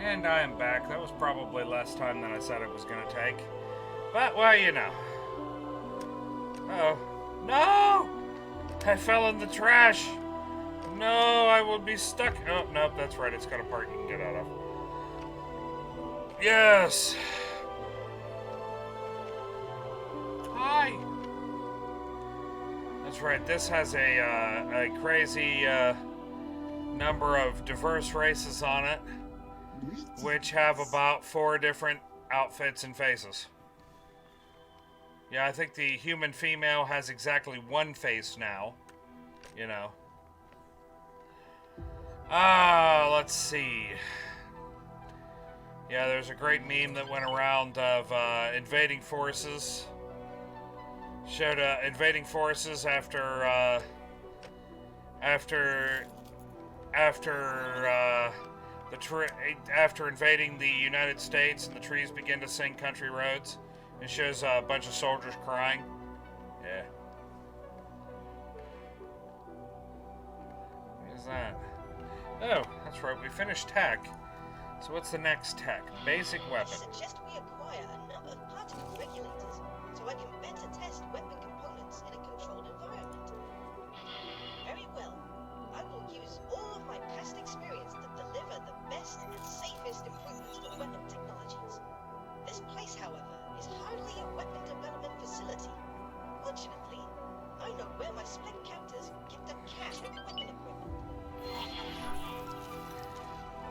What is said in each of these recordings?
And I am back. That was probably less time than I said it was going to take. But, well, you know. Uh-oh. No! I fell in the trash. No, I will be stuck. Oh, nope, that's right. It's got a part you can get out of. Yes! Hi! That's right. This has a crazy number of diverse races on it, which have about 4 different outfits and faces. Yeah, I think the human female has exactly 1 face now. You know. Let's see. Yeah, there's a great meme that went around of invading forces. Showed invading forces after invading the United States, and the trees begin to sing country roads. It shows a bunch of soldiers crying. Yeah. What is that? Oh, that's right. We finished tech. So what's the next tech? Basic weapon. I suggest we acquire a number of particle regulators so I can better test weapon components in a controlled environment. Very well. I will use all of my past experience to deliver the best and safest improvements to weapon technologies. This place, however, is hardly a weapon development facility. Fortunately, I know where my split counters get the cache of weapon equipment.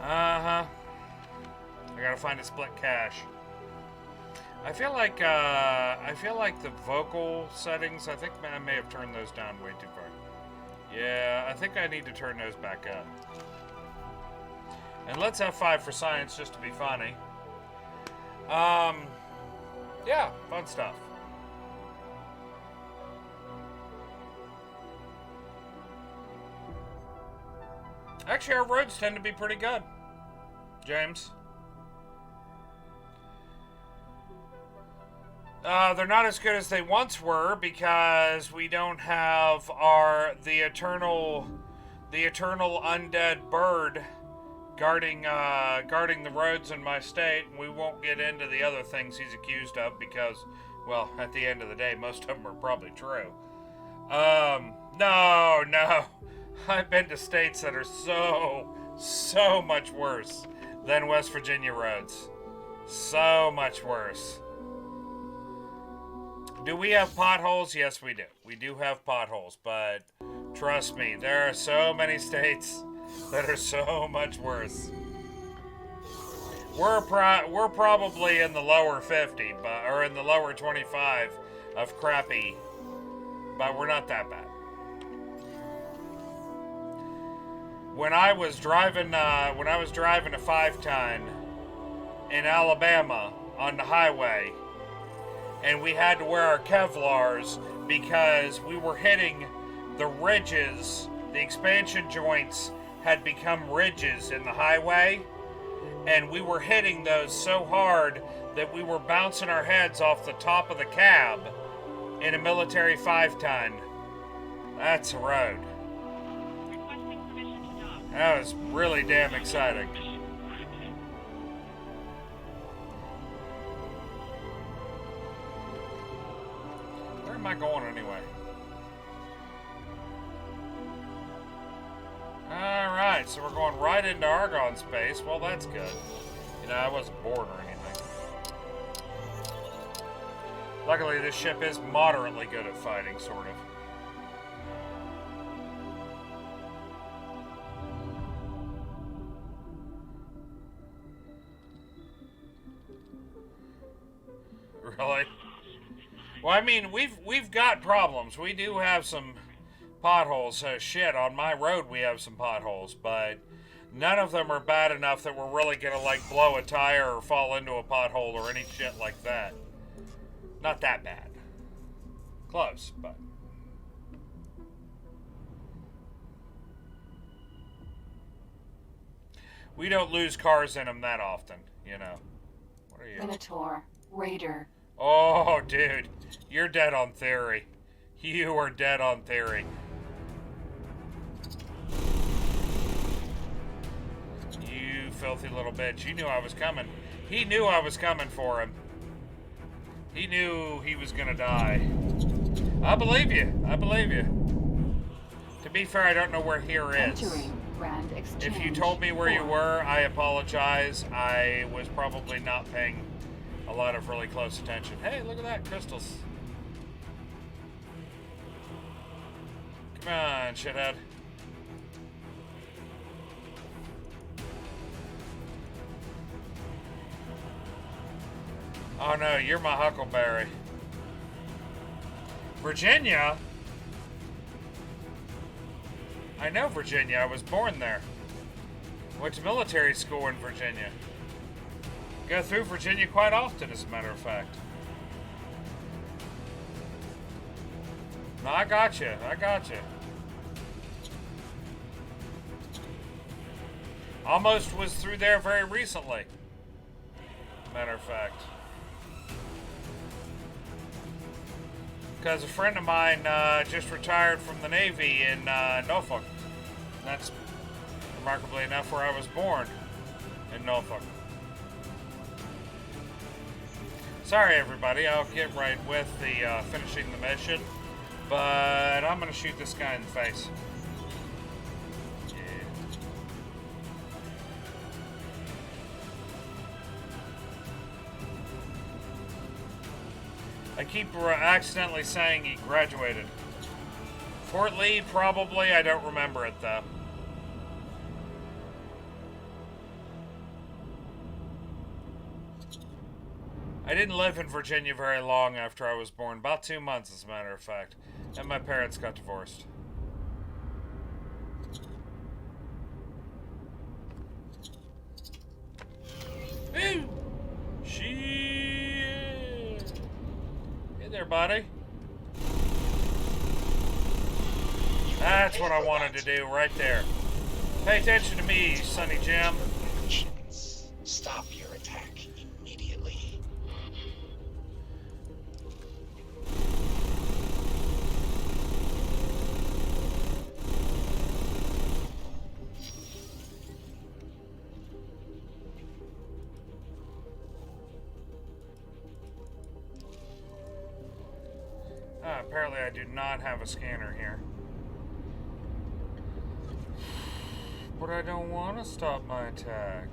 Uh-huh. I gotta find a split cache. I feel like the vocal settings, I think I may have turned those down way too far. Yeah, I think I need to turn those back up. And let's F5 for science just to be funny. Yeah, fun stuff. Actually, our roads tend to be pretty good, James. They're not as good as they once were because we don't have the eternal undead bird guarding the roads in my state. We won't get into the other things he's accused of because, well, at the end of the day, most of them are probably true. No. I've been to states that are so much worse than West Virginia roads. So much worse. Do we have potholes? Yes, we do. We do have potholes, but trust me, there are so many states that are so much worse. We're probably in the lower 50, or in the lower 25 of crappy, but we're not that bad. When I was driving a 5-ton in Alabama on the highway, and we had to wear our Kevlars because we were hitting the ridges. The expansion joints had become ridges in the highway, and we were hitting those so hard that we were bouncing our heads off the top of the cab in a military 5-ton. That's a road. That was really damn exciting. Where am I going anyway? Alright, so we're going right into Argon space. Well, that's good. You know, I wasn't bored or anything. Luckily, this ship is moderately good at fighting, sort of. Really? Well, I mean, we've got problems. We do have some potholes. Shit, on my road we have some potholes, but none of them are bad enough that we're really gonna, like, blow a tire or fall into a pothole or any shit like that. Not that bad. Close, but... we don't lose cars in them that often, you know. What are you? Minotaur. Raider. Oh, dude. You're dead on theory. You are dead on theory. You filthy little bitch. You knew I was coming. He knew I was coming for him. He knew he was gonna die. I believe you. I believe you. To be fair, I don't know where here is. Entering Grand Exchange. If you told me where you were, I apologize. I was probably not paying a lot of really close attention. Hey, look at that, crystals. Come on, shithead. Oh no, you're my huckleberry. Virginia? I know Virginia. I was born there. Went to military school in Virginia. Go through Virginia quite often, as a matter of fact. No, I got you. I got you. Almost was through there very recently. Matter of fact. Because a friend of mine just retired from the Navy in Norfolk. That's remarkably enough where I was born, in Norfolk. Sorry everybody, I'll get right with the finishing the mission, but I'm gonna shoot this guy in the face. I keep accidentally saying he graduated. Fort Lee, probably. I don't remember it, though. I didn't live in Virginia very long after I was born. About 2 months, as a matter of fact. And my parents got divorced. Ooh! Shit! Hey there, buddy. That's what I wanted to do, right there. Pay attention to me, Sonny Jim. Stop your attack immediately. Apparently I do not have a scanner here. But I don't want to stop my attack.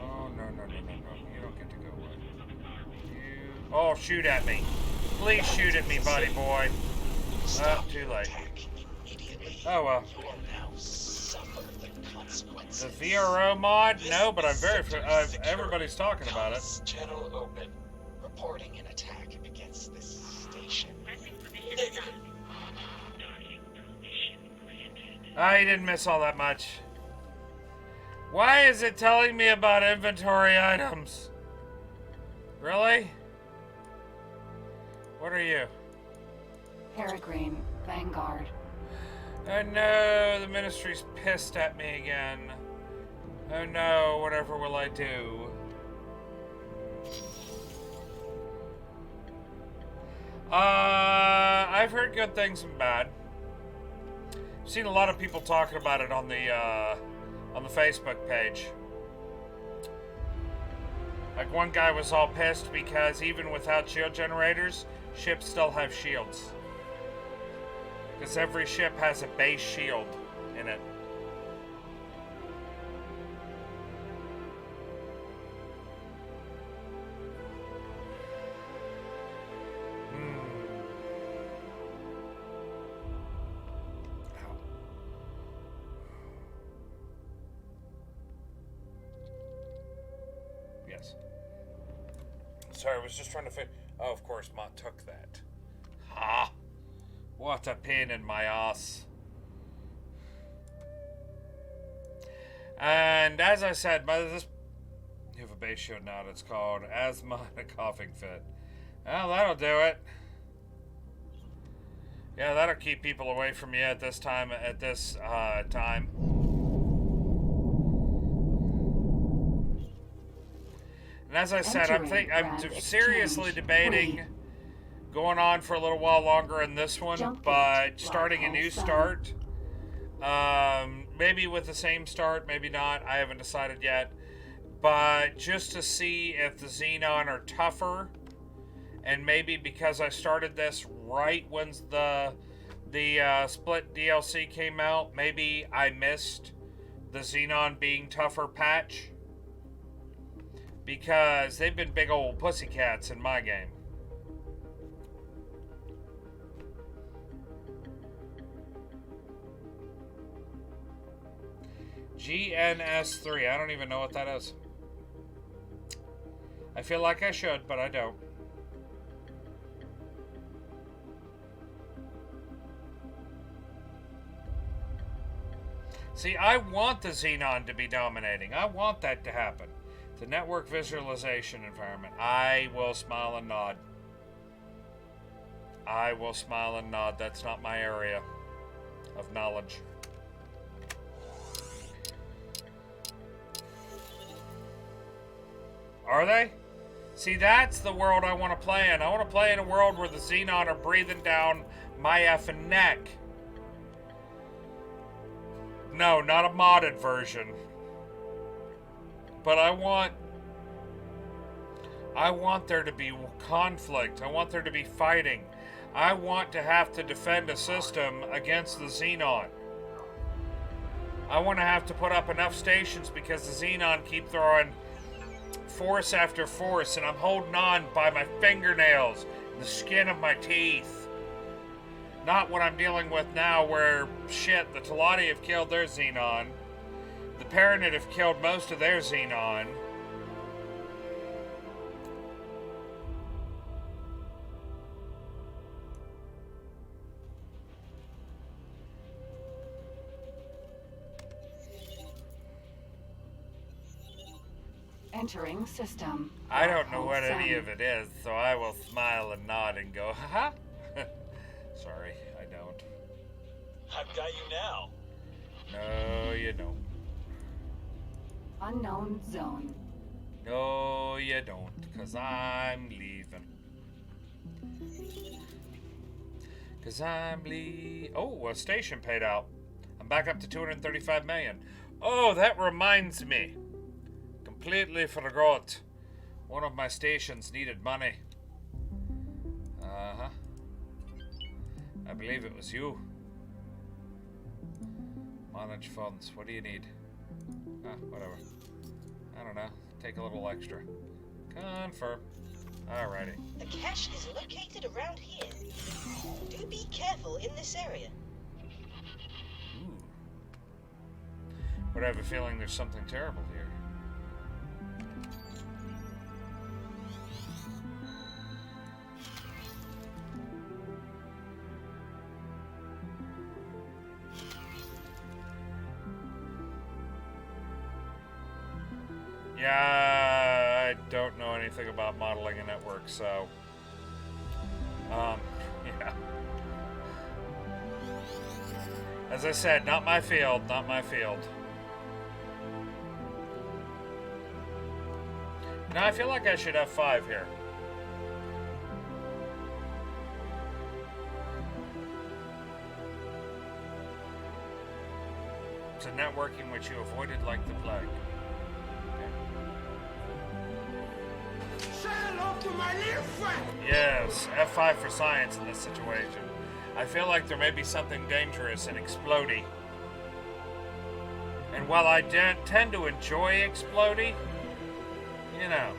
Oh, no. You don't get to go away. Oh, shoot at me. Please shoot at me, buddy boy. Too late. Oh, well. The VRO mod? No, but I'm very... everybody's talking about it. Channel open. Reporting an attack against this station. He didn't miss all that much. Why is it telling me about inventory items? Really? What are you? Peregrine, Vanguard. Oh no, the ministry's pissed at me again. Oh no, whatever will I do? I've heard good things and bad. I've seen a lot of people talking about it on the Facebook page. Like one guy was all pissed because even without shield generators, ships still have shields. Because every ship has a base shield in it. Yes. Sorry, I was just trying to fit. Oh, of course, Mott took that. Ha! What a pain in my ass. And as I said, you have a base shield now that's called asthma and a coughing fit. Well, that'll do it. Yeah, that'll keep people away from you at this time. And as I said, I'm seriously debating going on for a little while longer in this one, but starting a new start Maybe with the same start, maybe not. I haven't decided yet. But just to see if the Xenon are tougher, and maybe because I started this right when the Split DLC came out, maybe I missed the Xenon being tougher patch. Because they've been big old pussycats in my game. GNS3. I don't even know what that is. I feel like I should, but I don't. See, I want the Xenon to be dominating. I want that to happen. The network visualization environment. I will smile and nod. I will smile and nod. That's not my area of knowledge. Are they? See, that's the world I want to play in. I want to play in a world where the Xenon are breathing down my effing neck. No, not a modded version. But I want there to be conflict. I want there to be fighting. I want to have to defend a system against the Xenon. I want to have to put up enough stations because the Xenon keep throwing force after force, and I'm holding on by my fingernails, the skin of my teeth. Not what I'm dealing with now, where, shit, the Teladi have killed their Xenon. The Paranid have killed most of their Xenon. Entering system. I don't know Hold what any send. of it is, so I will smile and nod and go, haha. Sorry, I don't. I've got you now. No, you don't. Unknown zone. No, you don't, because I'm leaving. Oh, a station paid out. I'm back up to 235 million. Oh, that reminds me. Completely forgot. One of my stations needed money. Uh-huh. I believe it was you. Manage funds. What do you need? Whatever. I don't know. Take a little extra. Confirm. Alrighty. The cache is located around here. Do be careful in this area. Ooh. But I have a feeling there's something terrible here. Yeah, I don't know anything about modeling a network, so yeah. As I said, not my field, not my field. No, I feel like I should have 5 here. It's a networking which you avoided like the plague. Say hello to my little friend. Yes, F5 for science in this situation. I feel like there may be something dangerous and explodey. And while I tend to enjoy explodey, you know.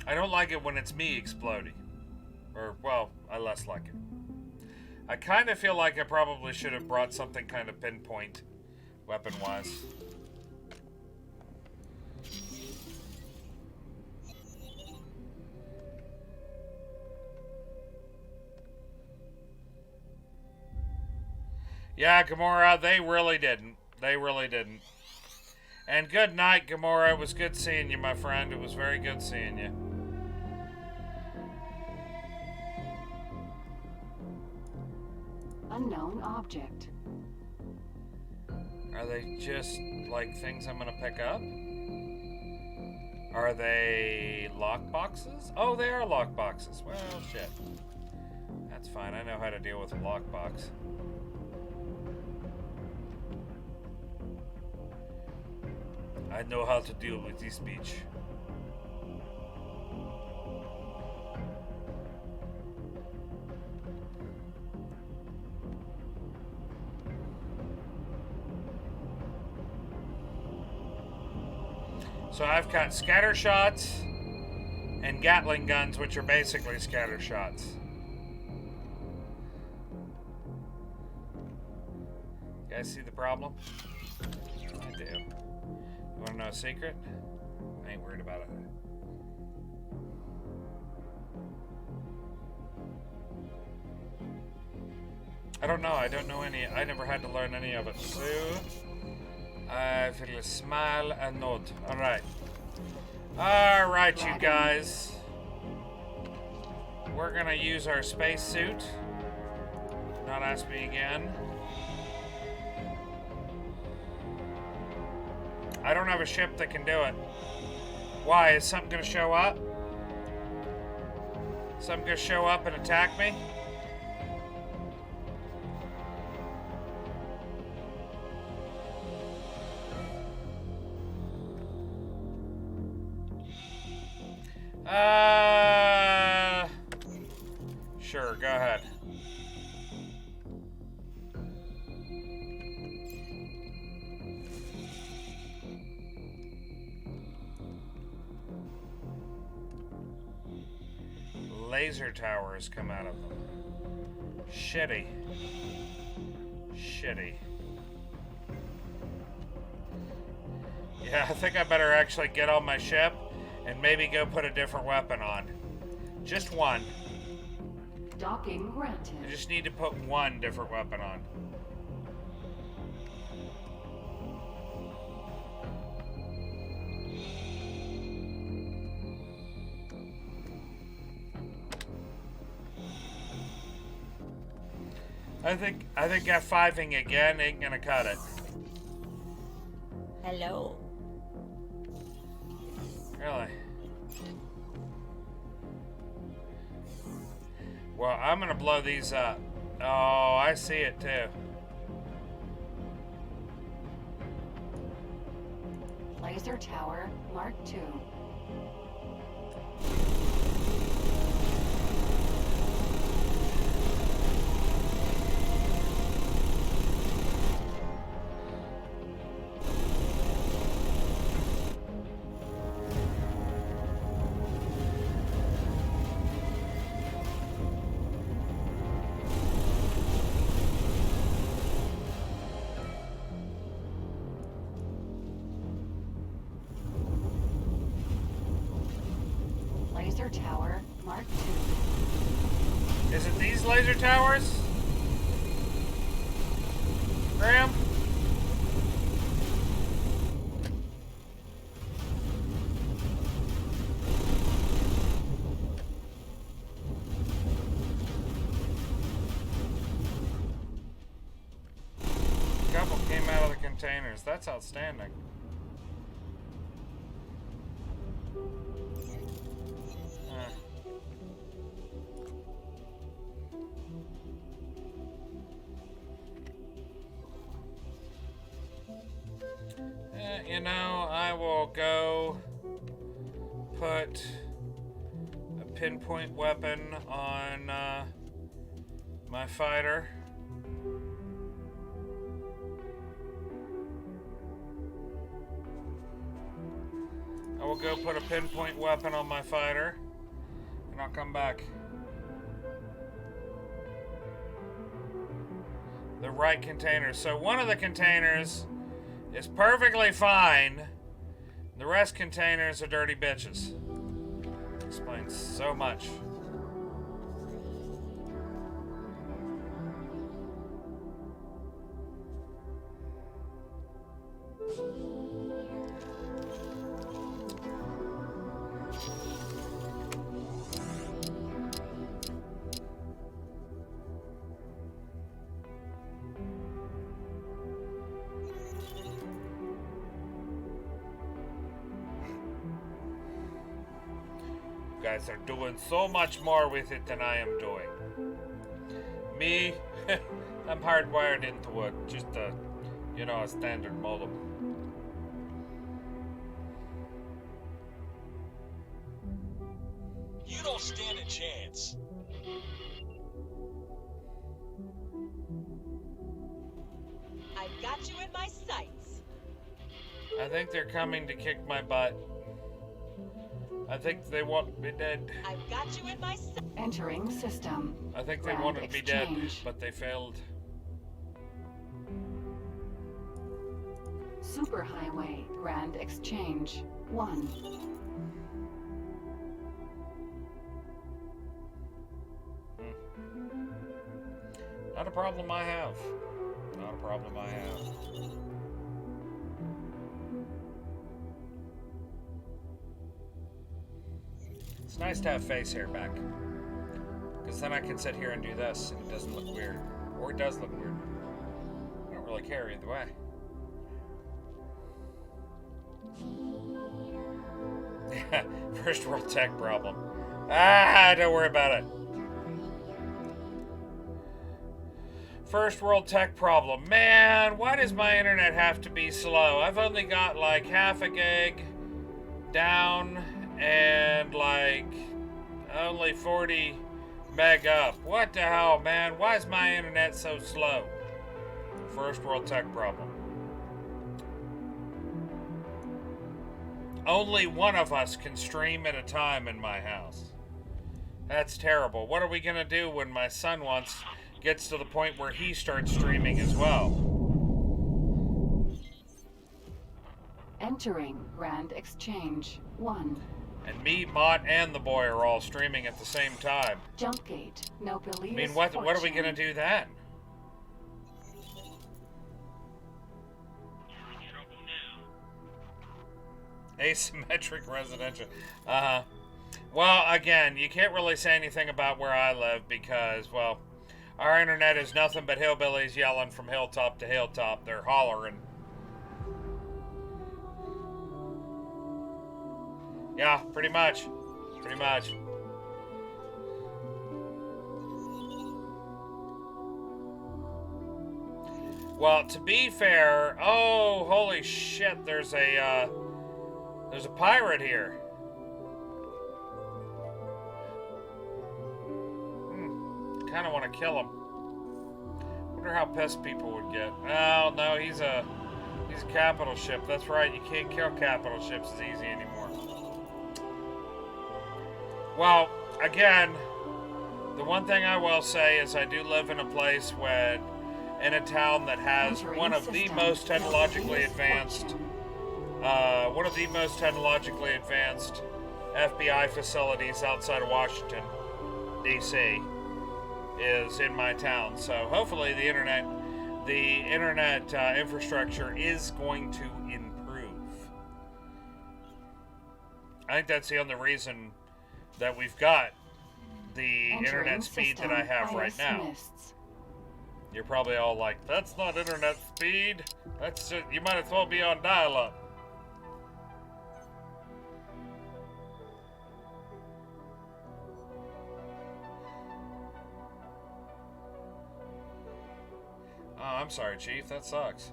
I don't like it when it's me explodey. Or, well, I less like it. I kind of feel like I probably should have brought something kind of pinpoint, weapon-wise. Yeah, Gamora, they really didn't. They really didn't. And good night, Gamora. It was good seeing you, my friend. It was very good seeing you. Unknown object. Are they just, like, things I'm gonna pick up? Are they lock boxes? Oh, they are lock boxes. Well, shit. That's fine. I know how to deal with a lockbox. I know how to deal with this beach. So I've got scatter shots and Gatling guns, which are basically scatter shots. You guys see the problem? I do. You want to know a secret? I ain't worried about it. I don't know. I don't know any. I never had to learn any of it. So I feel a smile and nod. Alright. Alright, you guys. We're gonna use our spacesuit. Do not ask me again. I don't have a ship that can do it. Why? Is something gonna show up? Something gonna show up and attack me? Sure, go ahead. Laser towers come out of them. Shitty. Shitty. Yeah, I think I better actually get on my ship and maybe go put a different weapon on. Just one. Docking granted. I just need to put one different weapon on. I think F5ing again ain't gonna cut it. Hello. Really? Well, I'm gonna blow these up. Oh, I see it too. Laser tower Mark II. Laser tower Mark II. Is it these laser towers? Graham? A couple came out of the containers. That's outstanding. You know, I will go put a pinpoint weapon on my fighter. I will go put a pinpoint weapon on my fighter, and I'll come back. The right container. So one of the containers is perfectly fine. The rest containers are dirty bitches. Explains so much. You guys are doing so much more with it than I am doing. Me, I'm hardwired into it. Just a, you know, a standard modem. You don't stand a chance. I've got you in my sights. I think they're coming to kick my butt. I think they want me dead. I've got you in my sights. Entering system. I think they Ground wanted me dead, exchange. but they failed. Superhighway Grand Exchange 1. Not a problem I have. Not a problem I have. It's nice to have face hair back. Because then I can sit here and do this and it doesn't look weird. Or it does look weird. I don't really care either way. Yeah, first world tech problem. Ah, don't worry about it. First world tech problem. Man, why does my internet have to be slow? I've only got like half a gig down and like only 40 meg up. What the hell, man? Why is my internet so slow? First world tech problem. Only one of us can stream at a time in my house. That's terrible. What are we gonna do when my son gets to the point where he starts streaming as well? Entering Grand Exchange 1. And me, Mott, and the boy are all streaming at the same time. Jump gate. Nobilious I mean, what are we gonna do then? Asymmetric residential. Well, again, you can't really say anything about where I live because, well, our internet is nothing but hillbillies yelling from hilltop to hilltop. They're hollering. Yeah, pretty much. Pretty much. Well, to be fair, oh, holy shit, there's a pirate here. Kind of want to kill him. Wonder how pissed people would get. Oh, no, he's a capital ship. That's right, you can't kill capital ships as easy anymore. Well, again, the one thing I will say is I do live in a place in a town that has one of the most technologically advanced FBI facilities outside of Washington, D.C. is in my town. So hopefully the internet infrastructure is going to improve. I think that's the only reason that we've got the internet speed that I have right now. You're probably all like, that's not internet speed. That's just, you might as well be on dial-up. Oh, I'm sorry, Chief. That sucks.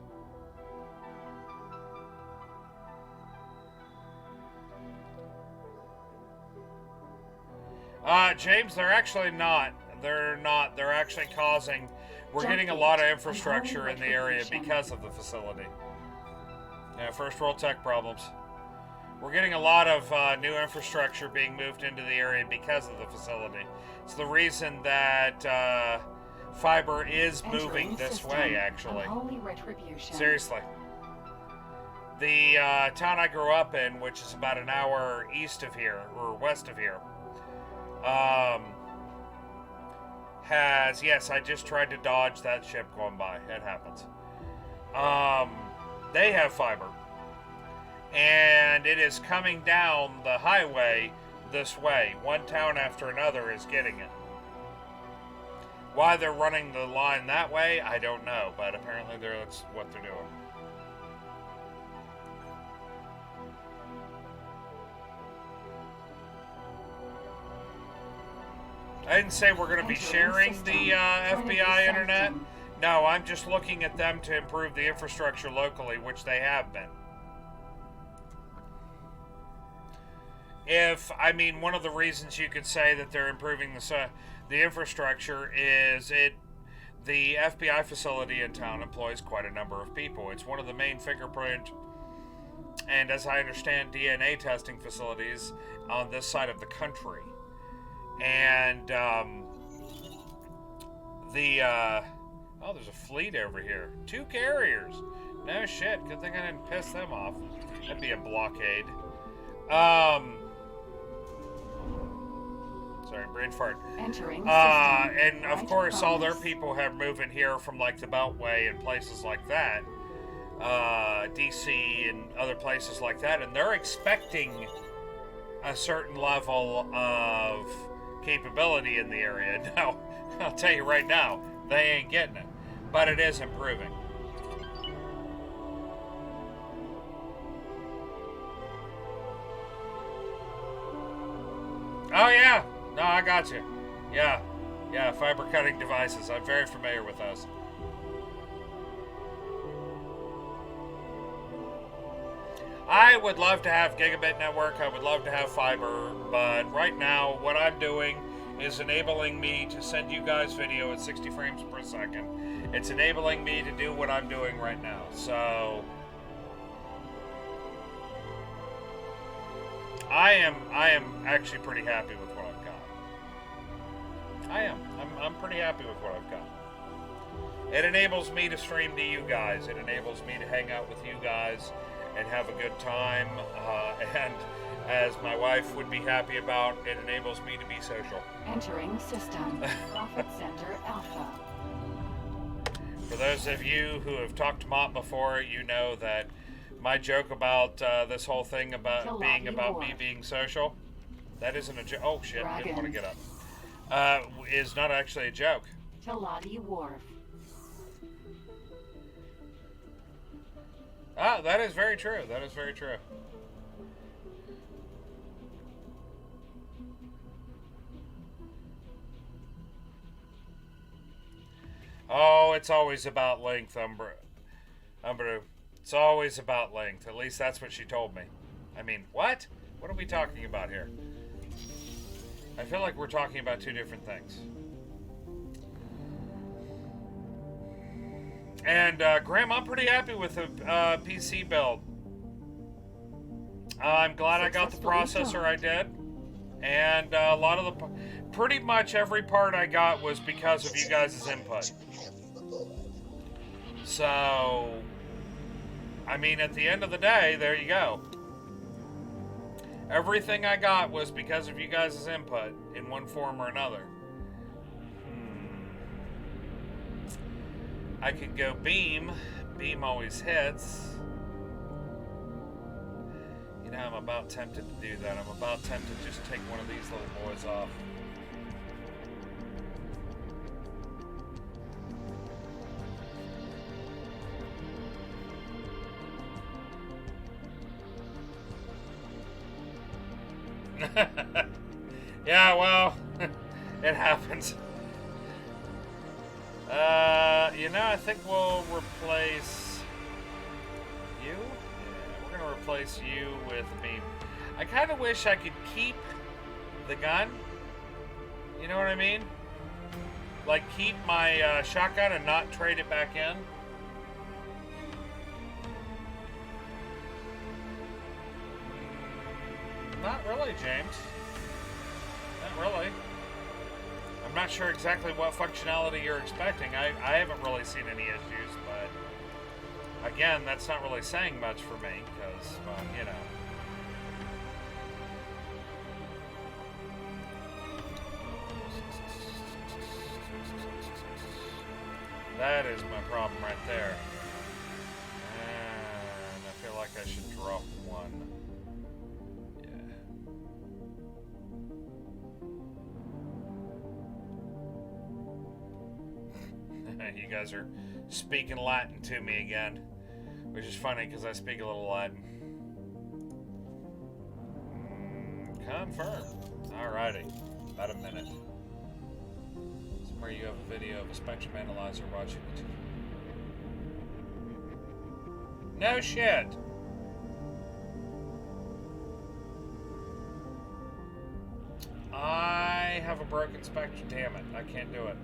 James, they're actually not. They're not. They're actually causing... We're getting a lot of infrastructure in the area because of the facility. Yeah, first world tech problems. We're getting a lot of new infrastructure being moved into the area because of the facility. It's the reason that fiber is moving this way, actually. Seriously. The town I grew up in, which is about an hour east of here, or west of here, has, yes, I just tried to dodge that ship going by. It happens. They have fiber. And it is coming down the highway this way. One town after another is getting it. Why they're running the line that way, I don't know. But apparently that's what they're doing. I didn't say we're going to be sharing the FBI internet. No, I'm just looking at them to improve the infrastructure locally, which they have been. I mean, one of the reasons you could say that they're improving the infrastructure is the FBI facility in town employs quite a number of people. It's one of the main fingerprint and, as I understand, DNA testing facilities on this side of the country. And oh, there's a fleet over here. 2 carriers. No shit. Good thing I didn't piss them off. That'd be a blockade. Sorry, brain fart. Entering and of course, all their people have moved in here from like the Beltway and places like that, DC and other places like that, and they're expecting a certain level of capability in the area. Now, I'll tell you right now, they ain't getting it, but it is improving. Oh yeah. No, I got you. Yeah, fiber cutting devices. I'm very familiar with those. I would love to have gigabit network. I would love to have fiber, but right now what I'm doing is enabling me to send you guys video at 60 frames per second. It's enabling me to do what I'm doing right now. So I am actually pretty happy with what I've got. I'm pretty happy with what I've got. It enables me to stream to you guys. It enables me to hang out with you guys and have a good time. And as my wife would be happy about, it enables me to be social. Entering system. Profit Center Alpha. For those of you who have talked to Mott before, you know that my joke about this whole thing about me being social, that isn't a joke. Oh shit, I didn't want to get up. Is not actually a joke. Talati Wharf. Ah, that is very true. That is very true. Oh, it's always about length, Umbra. It's always about length. At least that's what she told me. I mean, what? What are we talking about here? I feel like we're talking about 2 different things. And, Graham, I'm pretty happy with the PC build. I'm glad I got the processor I did. And a lot of the... Pretty much every part I got was because of you guys' input. So... I mean, at the end of the day, there you go. Everything I got was because of you guys' input in one form or another. I could go beam. Beam always hits. You know, I'm about tempted to do that. I'm about tempted to just take one of these little boys off. Yeah, well, it happens. You know, I think we'll replace you. Yeah, we're gonna replace you with a beam. I kind of wish I could keep the gun. You know what I mean? Like keep my shotgun and not trade it back in. Not really, James. Not really. I'm not sure exactly what functionality you're expecting. I haven't really seen any issues, but again, that's not really saying much for me because, well, you know. That is my problem right there. And I feel like I should drop one. You guys are speaking Latin to me again, which is funny because I speak a little Latin. Confirm. Alrighty. About a minute. where you have a video of a spectrum analyzer watching it. No shit. I have a broken spectrum. Damn it, I can't do it.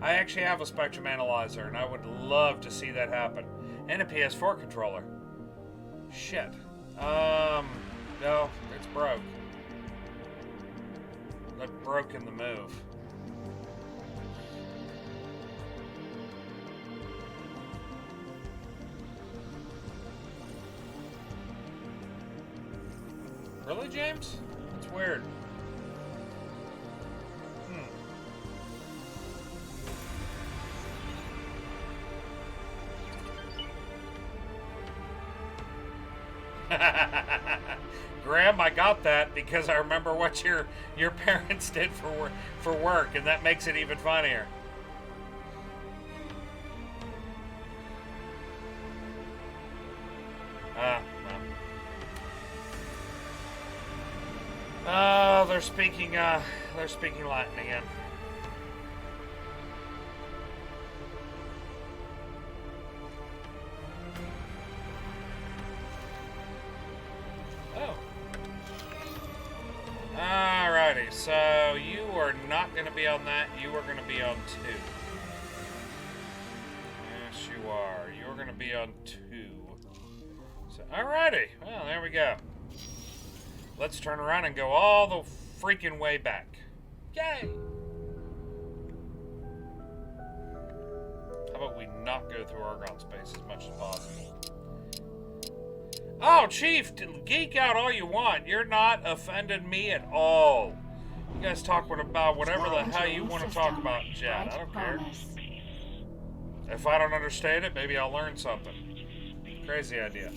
I actually have a spectrum analyzer, and I would love to see that happen. And a PS4 controller. Shit. No, it's broke. I've broken the move. Really, James? It's weird. Graham, I got that because I remember what your parents did for work, and that makes it even funnier. Well. Oh, they're speaking Latin again. Oh. Alrighty, so you are not going to be on that. You are going to be on 2. Yes, you are. You're going to be on 2. So, alrighty. Well, there we go. Let's turn around and go all the freaking way back. Yay! How about we not go through Argon space as much as possible? Oh, Chief, geek out all you want. You're not offending me at all. You guys talk about whatever the hell you want to talk about in chat. I don't care. If I don't understand it, maybe I'll learn something. Crazy idea.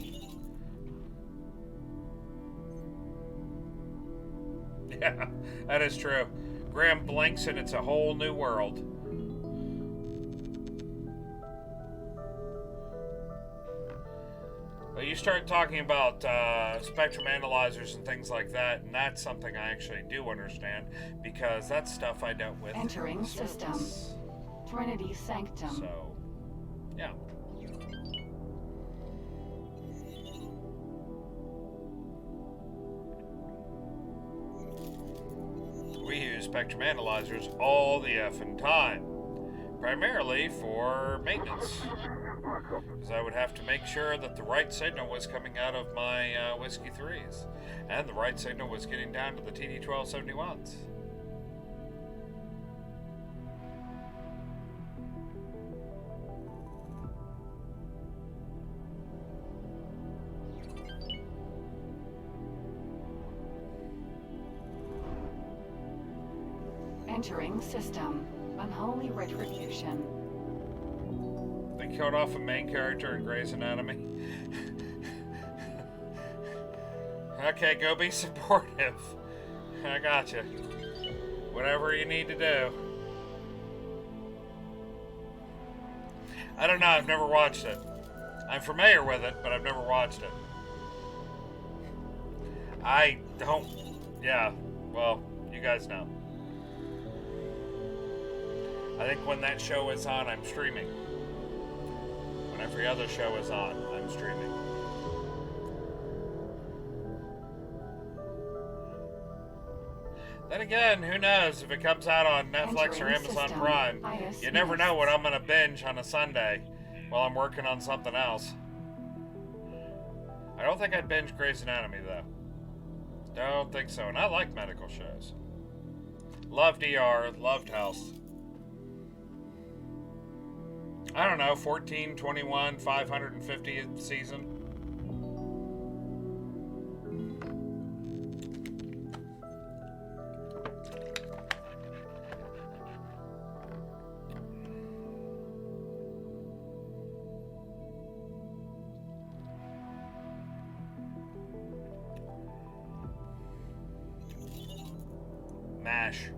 Yeah, that is true. Graham blinks and it's a whole new world. Well, you start talking about spectrum analyzers and things like that, and that's something I actually do understand because that's stuff I dealt with. Entering system. Trinity Sanctum. So, yeah. We use spectrum analyzers all the effing time, primarily for maintenance, because I would have to make sure that the right signal was coming out of my Whiskey 3s, and the right signal was getting down to the TD1271s. Entering system. Unholy retribution. They killed off a main character in Grey's Anatomy. Okay, go be supportive. I got you. Whatever you need to do. I don't know, I've never watched it. I'm familiar with it, but I've never watched it. I don't... Yeah, well, you guys know. I think when that show is on, I'm streaming. When every other show is on, I'm streaming. Then again, who knows if it comes out on Netflix or Amazon Prime. You never know what I'm going to binge on a Sunday while I'm working on something else. I don't think I'd binge Grey's Anatomy, though. Don't think so. And I like medical shows. Loved ER, loved House. I don't know, 14, 21, 550 season. MASH.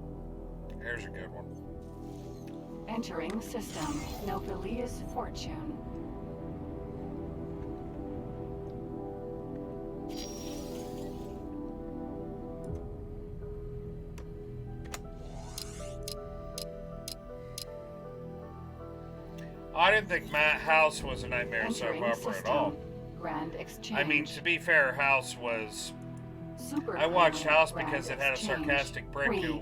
Here's a good one. Entering system. Nobilius Fortune. I didn't think Matt House was a nightmare soap Entering opera system. at all. Grand exchange. I mean, to be fair, House was... Super I watched Family House Grand because it had a Exchange. sarcastic prick 3. who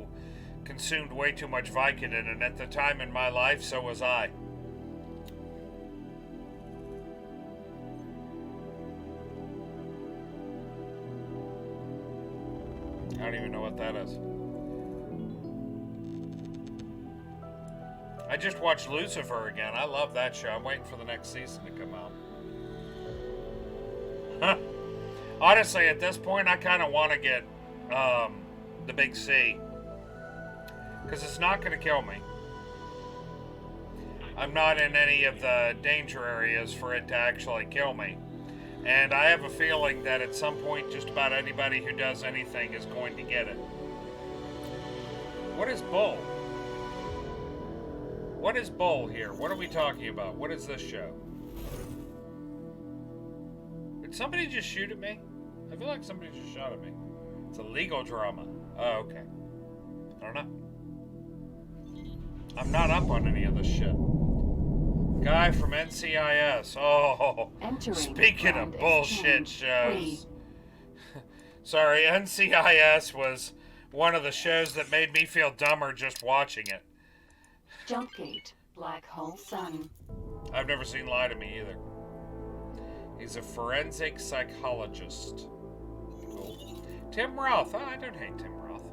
consumed way too much Vicodin, and at the time in my life, so was I. I don't even know what that is. I just watched Lucifer again. I love that show. I'm waiting for the next season to come out. Huh. Honestly, at this point, I kind of want to get the big C. Because it's not going to kill me. I'm not in any of the danger areas for it to actually kill me. And I have a feeling that at some point, just about anybody who does anything is going to get it. What is Bull? What is Bull here? What are we talking about? What is this show? Did somebody just shoot at me? I feel like somebody just shot at me. It's a legal drama. Oh, okay. I don't know. I'm not up on any of this shit. Guy from NCIS. Oh, Entering speaking Grand of bullshit Exchange. shows. Sorry, NCIS was one of the shows that made me feel dumber just watching it. Jumpgate. Black Hole Sun. I've never seen Lie to Me either. He's a forensic psychologist. Cool. Tim Roth. Oh, I don't hate Tim Roth.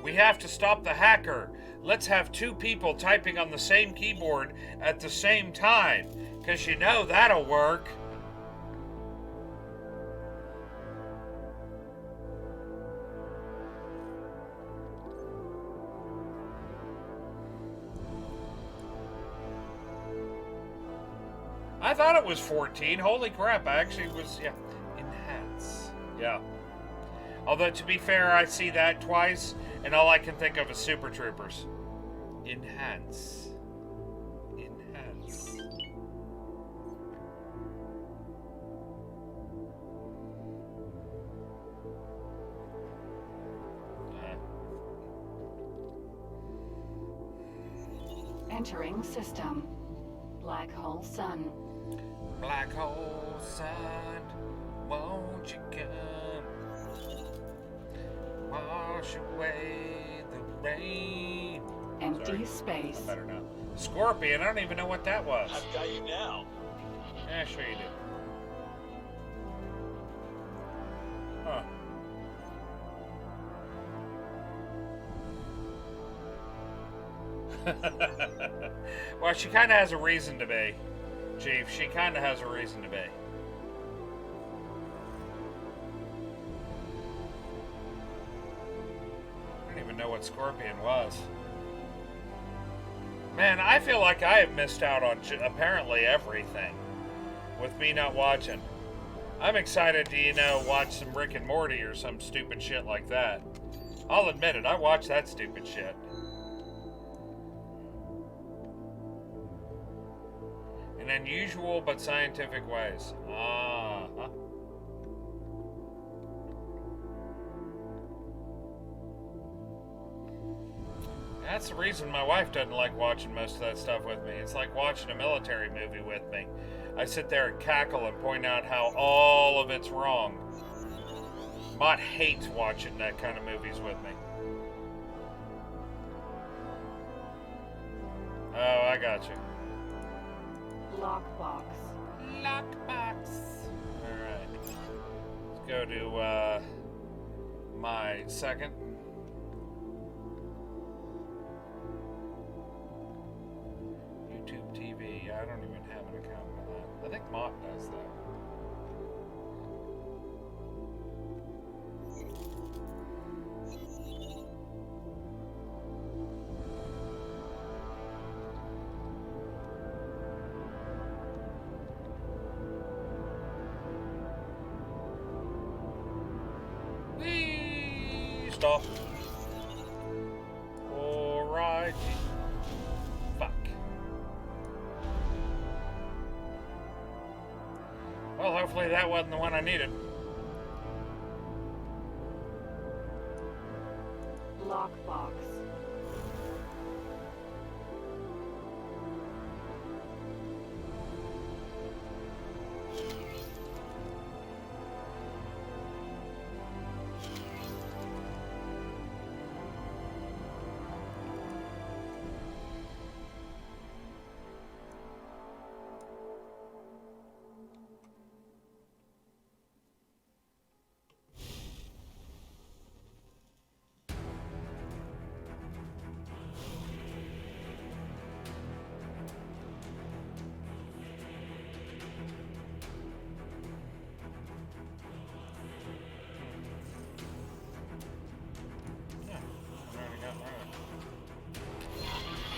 We have to stop the hacker. Let's have 2 people typing on the same keyboard at the same time. Because you know that'll work. I thought it was 14. Holy crap, I actually was, yeah. Enhance. Yeah. Although, to be fair, I see that twice, and all I can think of is Super Troopers. Enhance. Enhance. Entering system. Black Hole Sun. Black hole sun, won't you come? Wash away the rain. Empty Sorry. space. I better not. Scorpion, I don't even know what that was. I've got you now. Yeah, sure you did. Huh. Well, she kind of has a reason to be, Chief. She kind of has a reason to be. I don't even know what Scorpion was. Man, I feel like I have missed out on apparently everything with me not watching. I'm excited to, watch some Rick and Morty or some stupid shit like that. I'll admit it, I watch that stupid shit. In unusual but scientific ways. Uh-huh. That's the reason my wife doesn't like watching most of that stuff with me. It's like watching a military movie with me. I sit there and cackle and point out how all of it's wrong. Mott hates watching that kind of movies with me. Oh, I got you. Lockbox. Lockbox. Alright. Let's go to my second. YouTube TV. I don't even have an account for that. I think Mott does though. Stop. Alrighty. Fuck. Well, hopefully that wasn't the one I needed. Lockbox.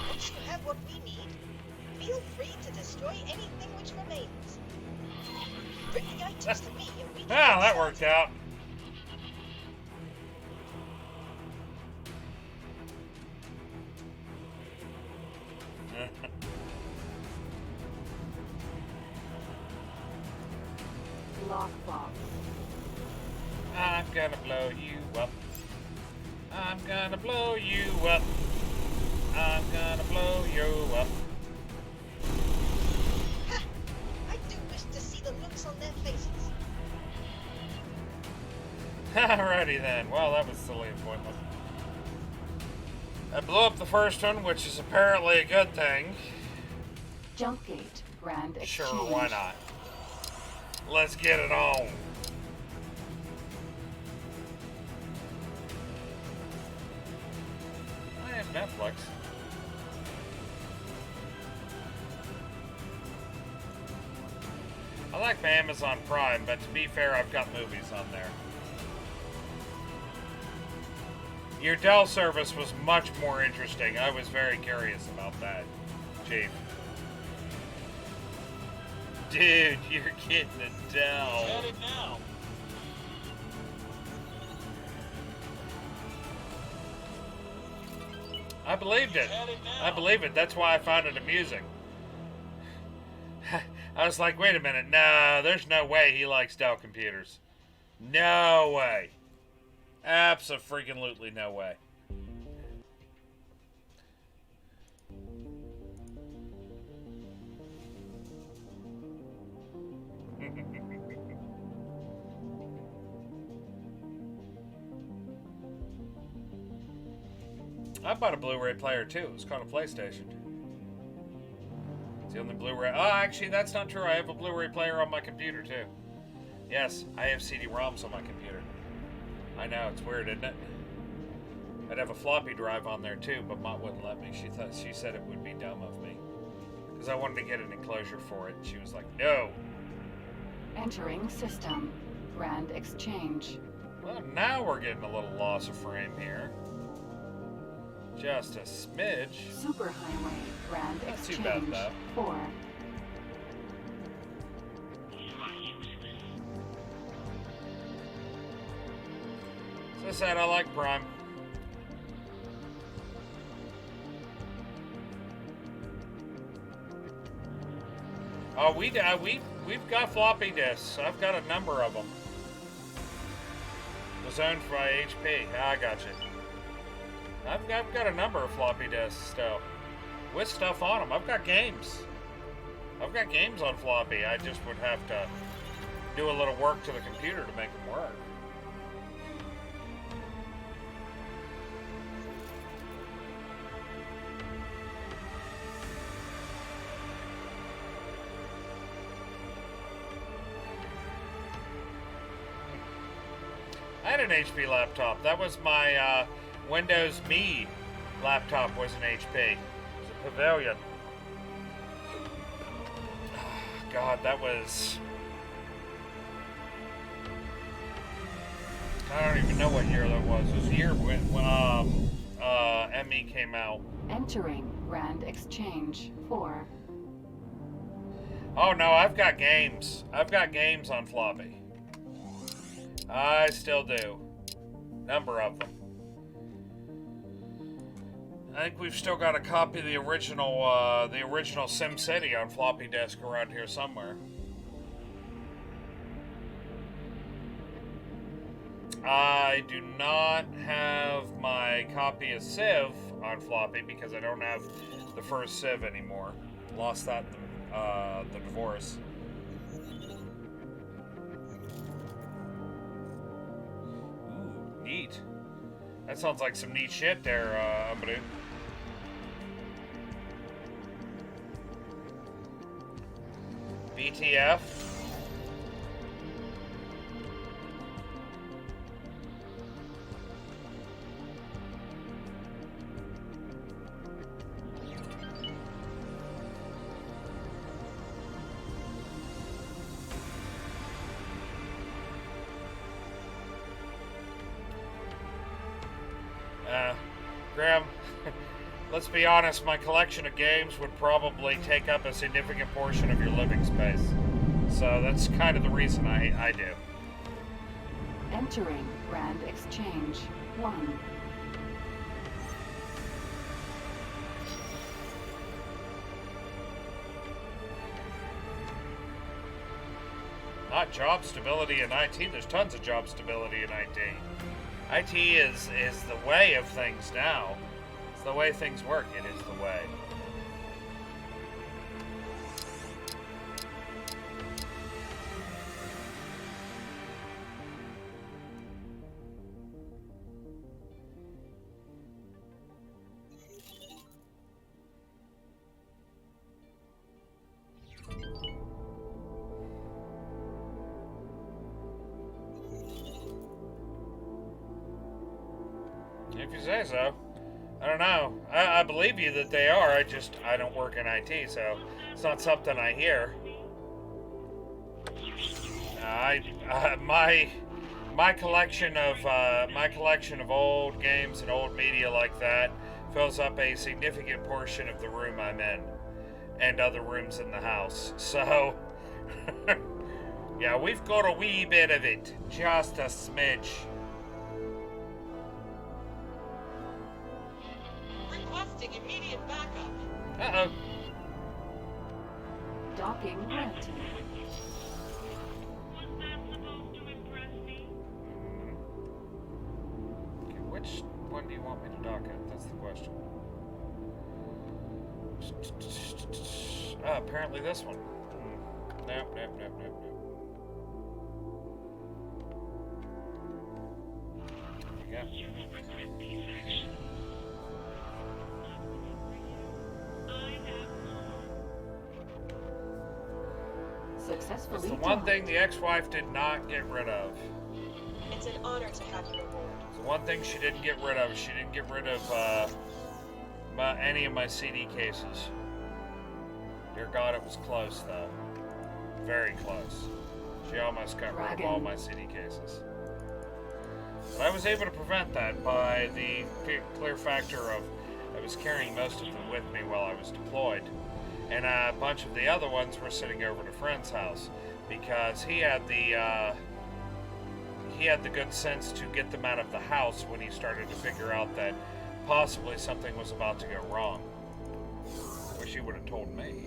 Once you have what we need, feel free to destroy anything which remains. Bring the items to me and we can... Ah, that worked out. Lockbox. I'm gonna blow you up. I'm gonna blow you up. I'm gonna blow you up. Ha! I do wish to see the looks on their faces. Alrighty then. Well, that was silly and pointless. I blew up the first one, which is apparently a good thing. Jumpgate. Grand Exchange. Sure, why not? Let's get it on. I have Netflix. I like my Amazon Prime, but to be fair, I've got movies on there. Your Dell service was much more interesting. I was very curious about that, Chief. Dude, you're getting a Dell. Get it now. I believed it. Get it now. I believe it. That's why I found it amusing. I was like, wait a minute. No, there's no way he likes Dell computers. No way. Abso-freaking-lutely no way. I bought a Blu-ray player too. It was called a PlayStation. It's the only Blu-ray. Oh, actually, that's not true. I have a Blu-ray player on my computer too. Yes, I have CD-ROMs on my computer. I know, it's weird, isn't it? I'd have a floppy drive on there too, but Mott wouldn't let me. She said it would be dumb of me. Because I wanted to get an enclosure for it. She was like, no. Entering system. Grand Exchange. Well, now we're getting a little loss of frame here. Just a smidge. Superhighway. Grand Not too Exchange. bad, though. 4. As I said, I like Prime. Oh, we've got floppy disks. I've got a number of them. Was owned by HP. I got you. I've got a number of floppy disks still, with stuff on them. I've got games. I've got games on floppy. I just would have to do a little work to the computer to make them work. I had an HP laptop. That was my Windows Me laptop. Was an HP. It was a Pavilion. God, that was... I don't even know what year that was. It was the year when ME came out. Entering Grand Exchange 4. Oh no, I've got games. I've got games on floppy. I still do. Number of them. I think we've still got a copy of the original SimCity on floppy disk around here somewhere. I do not have my copy of Civ on floppy because I don't have the first Civ anymore. Lost that in the divorce. Ooh, neat. That sounds like some neat shit there, Umbadu. BTF. Graham, let's be honest, my collection of games would probably take up a significant portion of your living space. So that's kind of the reason I do. Entering Grand Exchange 1. Not job stability in IT. There's tons of job stability in IT. IT is the way of things now. It's the way things work. It is the way. If you say so. I don't know. I believe you that they are. I don't work in IT, so it's not something I hear. My collection of old games and old media like that fills up a significant portion of the room I'm in, and other rooms in the house. So, yeah, we've got a wee bit of it, just a smidge. Requesting immediate backup. Uh-oh. Docking granted. Okay, which one do you want me to dock at? That's the question. Apparently this one. Nope. There you go. Successfully It's the one thing the ex-wife did not get rid of. It's an honor to have you aboard. It's the one thing she didn't get rid of. She didn't get rid of any of my CD cases. Dear God, it was close though. Very close. She almost got rid of all my CD cases. But I was able to prevent that by the clear factor of I was carrying most of them with me while I was deployed. And a bunch of the other ones were sitting over at a friend's house because he had the good sense to get them out of the house when he started to figure out that possibly something was about to go wrong. Wish he would have told me.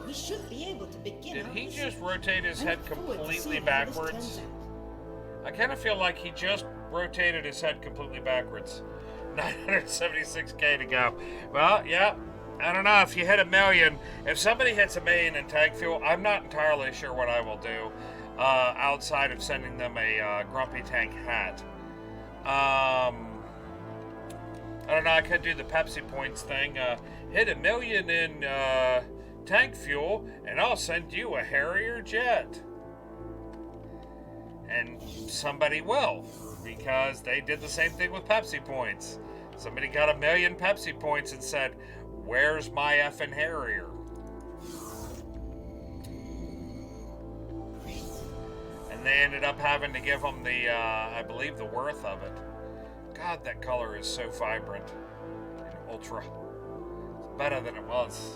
We should be able to begin. Did he just rotate his head completely backwards? I kind of feel like he just rotated his head completely backwards. 976k to go. Well, yeah. I don't know if you hit 1 million. If somebody hits 1 million in tank fuel, I'm not entirely sure what I will do outside of sending them a Grumpy Tank hat. I don't know. I could do the Pepsi points thing. Hit 1 million in tank fuel, and I'll send you a Harrier jet. And somebody will, because they did the same thing with Pepsi points. Somebody got 1 million Pepsi points and said, "Where's my effing Harrier?" And they ended up having to give them the, I believe, the worth of it. God, that color is so vibrant and ultra. It's better than it was.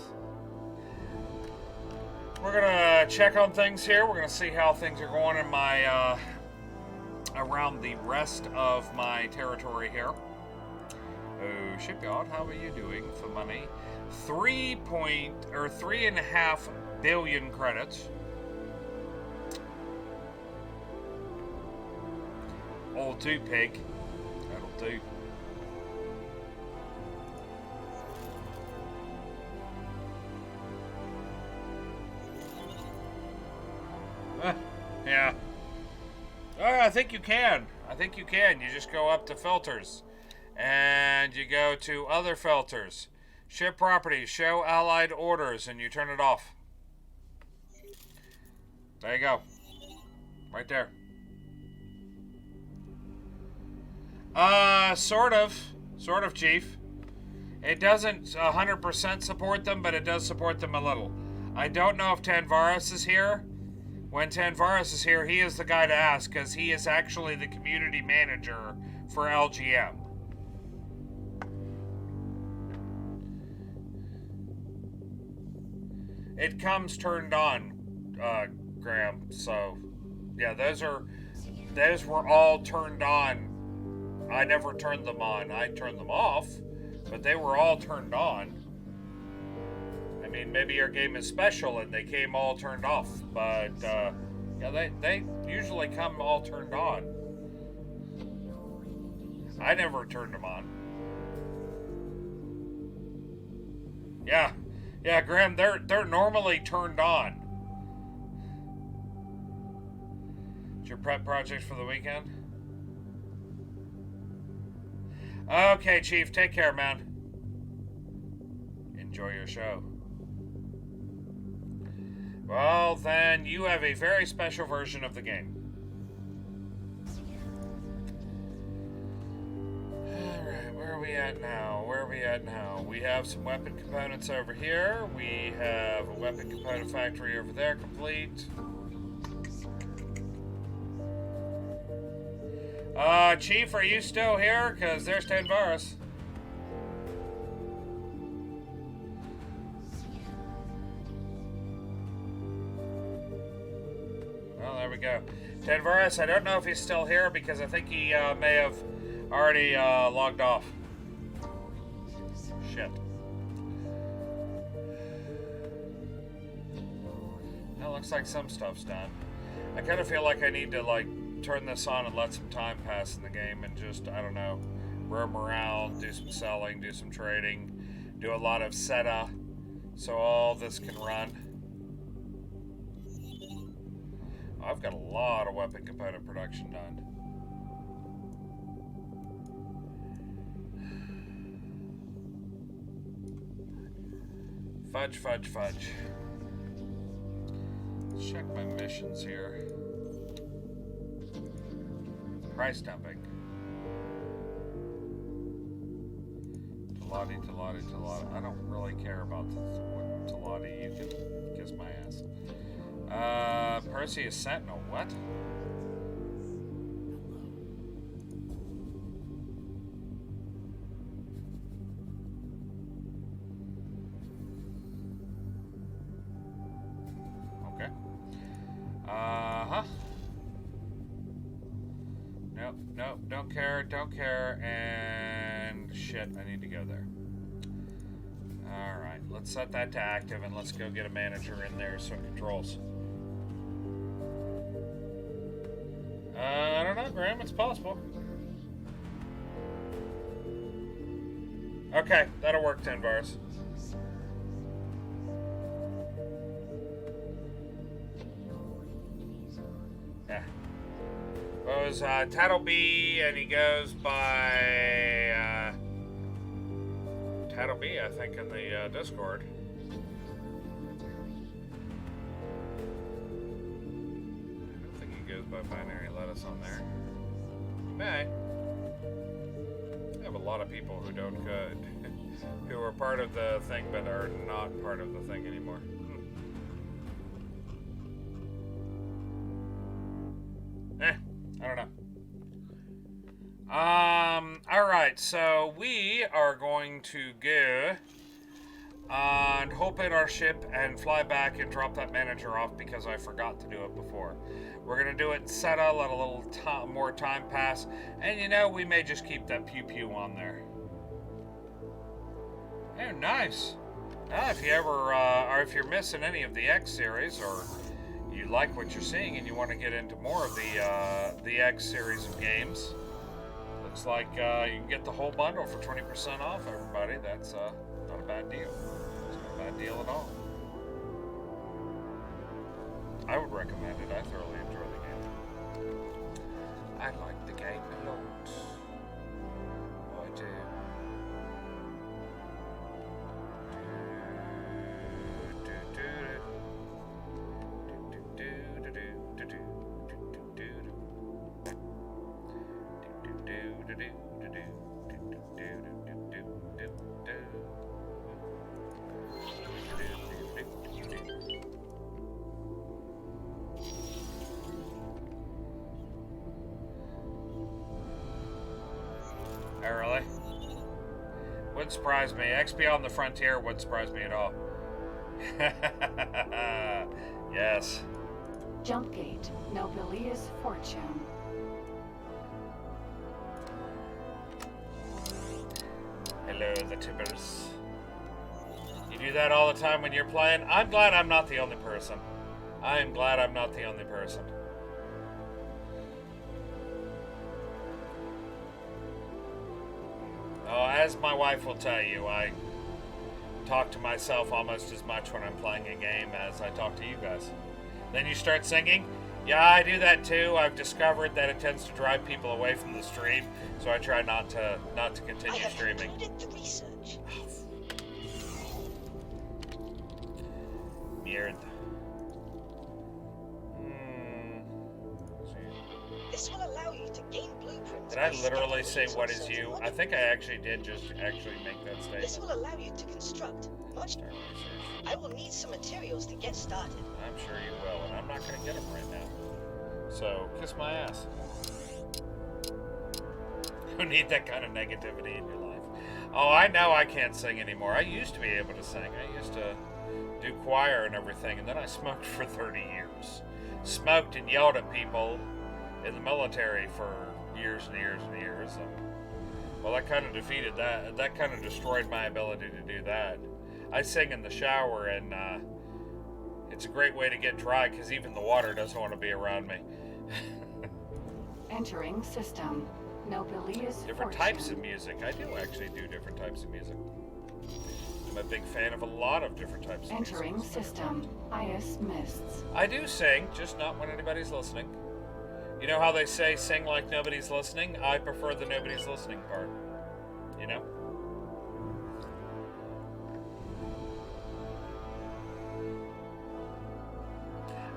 We're gonna check on things here. We're gonna see how things are going in my around the rest of my territory here. Oh, shipyard, how are you doing for money? 3.5 billion credits. All do, pig. That'll do. Yeah. Oh, I think you can. I think you can. You just go up to filters. And you go to other filters. Ship properties, show allied orders, and you turn it off. There you go. Right there. Sort of, Chief. It doesn't 100% support them, but it does support them a little. I don't know if Tanvaris is here. When Tanvaris is here, he is the guy to ask, because he is actually the community manager for LGM. It comes turned on, Graham. So, yeah, those were all turned on. I never turned them on. I turned them off, but they were all turned on. I mean, maybe your game is special and they came all turned off, but yeah, they usually come all turned on. I never turned them on. Yeah, Graham, they're normally turned on. It's your prep project for the weekend? Okay, Chief, take care, man. Enjoy your show. Well, then, you have a very special version of the game. Alright, where are we at now? We have some weapon components over here. We have a weapon component factory over there, complete. Chief, are you still here? Because there's Tanvaris. Well, there we go. Tanvaris, I don't know if he's still here because I think he may have already logged off. Shit. Well, looks like some stuff's done. I kind of feel like I need to, like, turn this on and let some time pass in the game and just, I don't know, roam around, do some selling, do some trading, do a lot of SETA so all this can run. I've got a lot of weapon component production done. Fudge. Let's check my missions here. Price dumping. Talati. I don't really care about Talati. You can kiss my ass. Perseus Sentinel. What? Okay. Nope, don't care, and shit, I need to go there. Alright, let's set that to active, and let's go get a manager in there so it controls. I don't know, Graham, it's possible. Okay, that'll work, Tanvaris. Yeah. Goes Tattleby, and he goes by Tattleby, I think, in the Discord. I don't think he goes by Binary Lettuce on there. He may. I have a lot of people who don't who are part of the thing but are not part of the thing anymore. I don't know. Alright, so we are going to go and hop in our ship and fly back and drop that manager off because I forgot to do it before. We're going to do it in Seta, let a little more time pass, and you know, we may just keep that pew pew on there. Oh, nice. If you ever, or if you're missing any of the X series, or you like what you're seeing and you want to get into more of the X series of games, looks like you can get the whole bundle for 20% off, everybody. That's not a bad deal. It's not a bad deal at all. I would recommend it. I thoroughly enjoy the game. I like the game a lot. I do. Oh, really? Wouldn't surprise me. XP on the Frontier wouldn't surprise me at all. Yes. Jumpgate, Nobilia's fortune. Hello, the tippers. You do that all the time when you're playing? I'm glad I'm not the only person. I am glad I'm not the only person. Oh, as my wife will tell you, I talk to myself almost as much when I'm playing a game as I talk to you guys. Then you start singing. Yeah, I do that too. I've discovered that it tends to drive people away from the stream, so I try not to continue streaming. I have concluded the research. Mierda. This will allow you to gain blueprints. Did I by literally scanning say what leads is on you? certain I think I actually did just actually make that This statement. will allow you to construct much. Start research. I will need some materials to get started. I'm sure you will, and I'm not going to get them right now. So, kiss my ass. You need that kind of negativity in your life. Oh, I know I can't sing anymore. I used to be able to sing. I used to do choir and everything, and then I smoked for 30 years. Smoked and yelled at people in the military for years and years and years. And, well, that kind of defeated that. That kind of destroyed my ability to do that. I sing in the shower, and it's a great way to get dry because even the water doesn't want to be around me. Entering system, Nobilia's Different fortune. types of music. I do actually do different types of music. I'm a big fan of a lot of different types of Entering music. system, Ice Mists. I do sing, just not when anybody's listening. You know how they say sing like nobody's listening? I prefer the nobody's listening part. You know?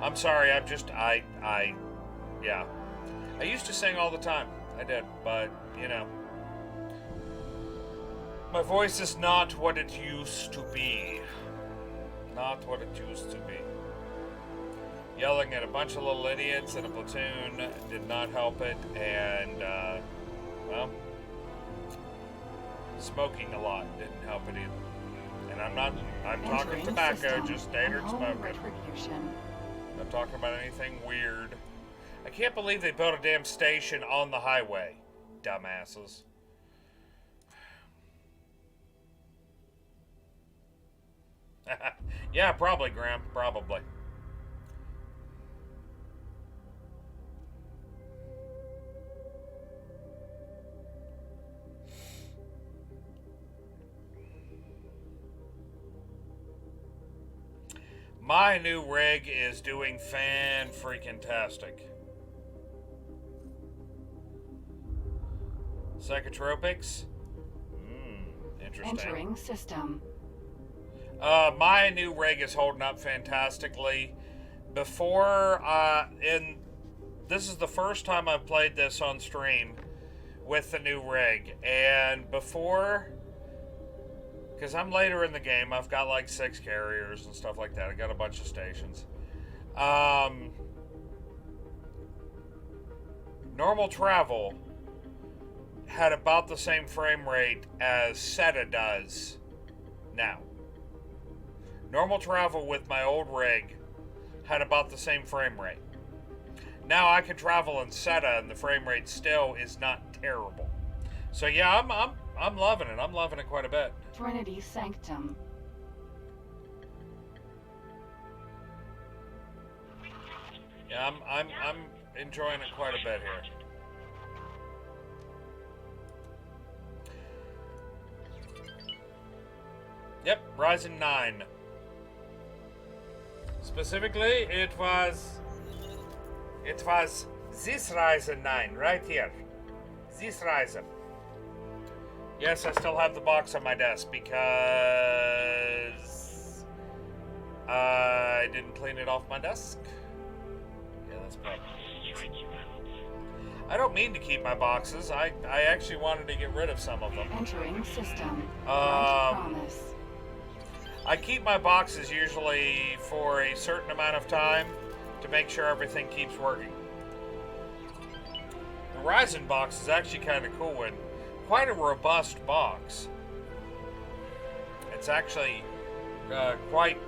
I'm sorry, yeah. I used to sing all the time. I did, but, you know. My voice is not what it used to be. Not what it used to be. Yelling at a bunch of little idiots in a platoon did not help it, and, well, smoking a lot didn't help it either. And I'm talking Entering tobacco, system, just standard Home smoking. Retribution. Not talking about anything weird. I can't believe they built a damn station on the highway. Dumbasses. Yeah, probably, Graham. Probably. My new rig is doing fan-freaking-tastic. Psychotropics? Interesting. Entering system. My new rig is holding up fantastically. Before, this is the first time I've played this on stream with the new rig. And before, because I'm later in the game, I've got like 6 carriers and stuff like that. I got a bunch of stations. Normal travel had about the same frame rate as SETA does now. Normal travel with my old rig had about the same frame rate. Now I can travel in SETA and the frame rate still is not terrible. So yeah, I'm loving it. I'm loving it quite a bit. Trinity Sanctum. Yeah, I'm enjoying it quite a bit here. Yep, Ryzen 9. Specifically, it was this Ryzen 9 right here. This Ryzen. Yes, I still have the box on my desk because I didn't clean it off my desk. Yeah, that's probably. I don't mean to keep my boxes. I actually wanted to get rid of some of them. Entering system. Right promise. I keep my boxes usually for a certain amount of time to make sure everything keeps working. The Ryzen box is actually kind of cool and quite a robust box. It's actually quite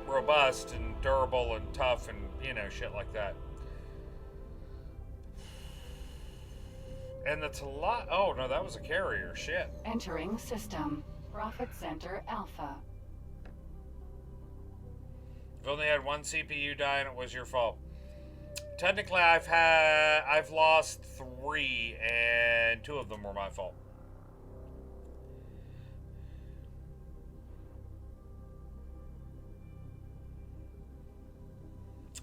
robust and durable and tough and, you know, shit like that. And it's a lot. Oh no, that was a carrier. Shit. Entering system. Profit Center Alpha. You've only had one CPU die and it was your fault. Technically, I've lost 3 and 2 of them were my fault.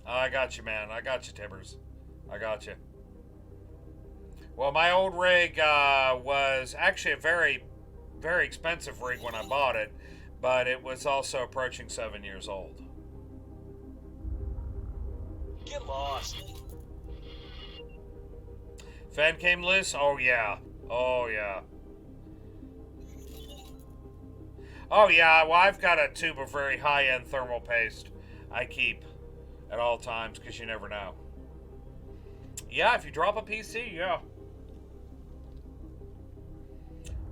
I got you, man. I got you, Tibbers. I got you. Well, my old rig was actually a very, very expensive rig when I bought it, but it was also approaching 7 years old. Get lost. Fan came loose? Oh, yeah. Oh, yeah. Oh, yeah. Well, I've got a tube of very high-end thermal paste I keep at all times because you never know. Yeah, if you drop a PC, yeah.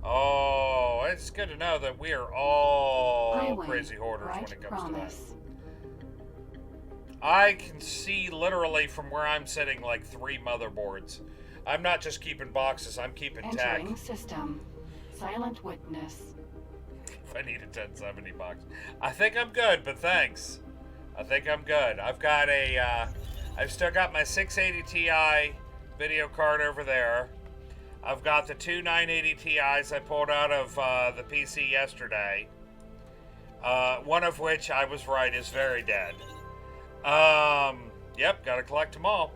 Oh, it's good to know that we are all Highway, crazy hoarders right when it comes promise. to that. I can see literally from where I'm sitting like 3 motherboards. I'm not just keeping boxes, I'm keeping tech. Entering system. Silent witness. If I need a 1070 box. I think I'm good, but thanks. I think I'm good. I've still got my 680 Ti video card over there. I've got the 2 980 Ti's I pulled out of the PC yesterday. One of which, I was right, is very dead. Yep, gotta collect them all.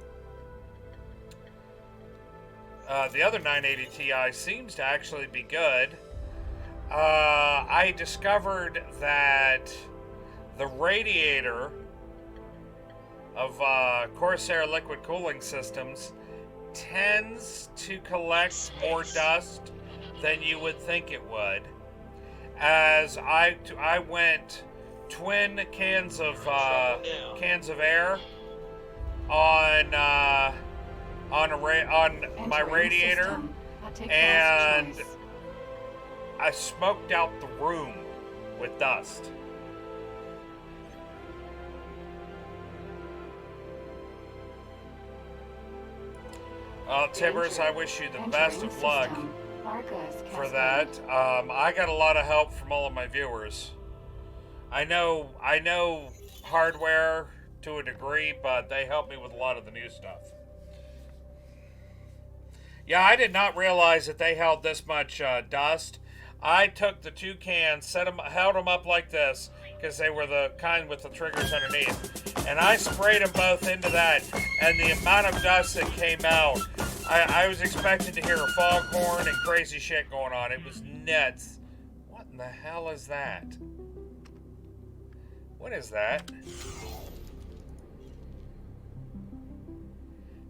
The other 980 Ti seems to actually be good. I discovered that the radiator of Corsair liquid cooling systems tends to collect more dust than you would think it would. As I went twin cans of air on my radiator, and I smoked out the room with dust. Tibbers, I wish you the best of luck for that. I got a lot of help from all of my viewers. I know hardware to a degree, but they help me with a lot of the new stuff. Yeah, I did not realize that they held this much dust. I took the 2 cans, held them up like this, because they were the kind with the triggers underneath, and I sprayed them both into that, and the amount of dust that came out, I was expecting to hear a foghorn and crazy shit going on. It was nuts. What in the hell is that? What is that?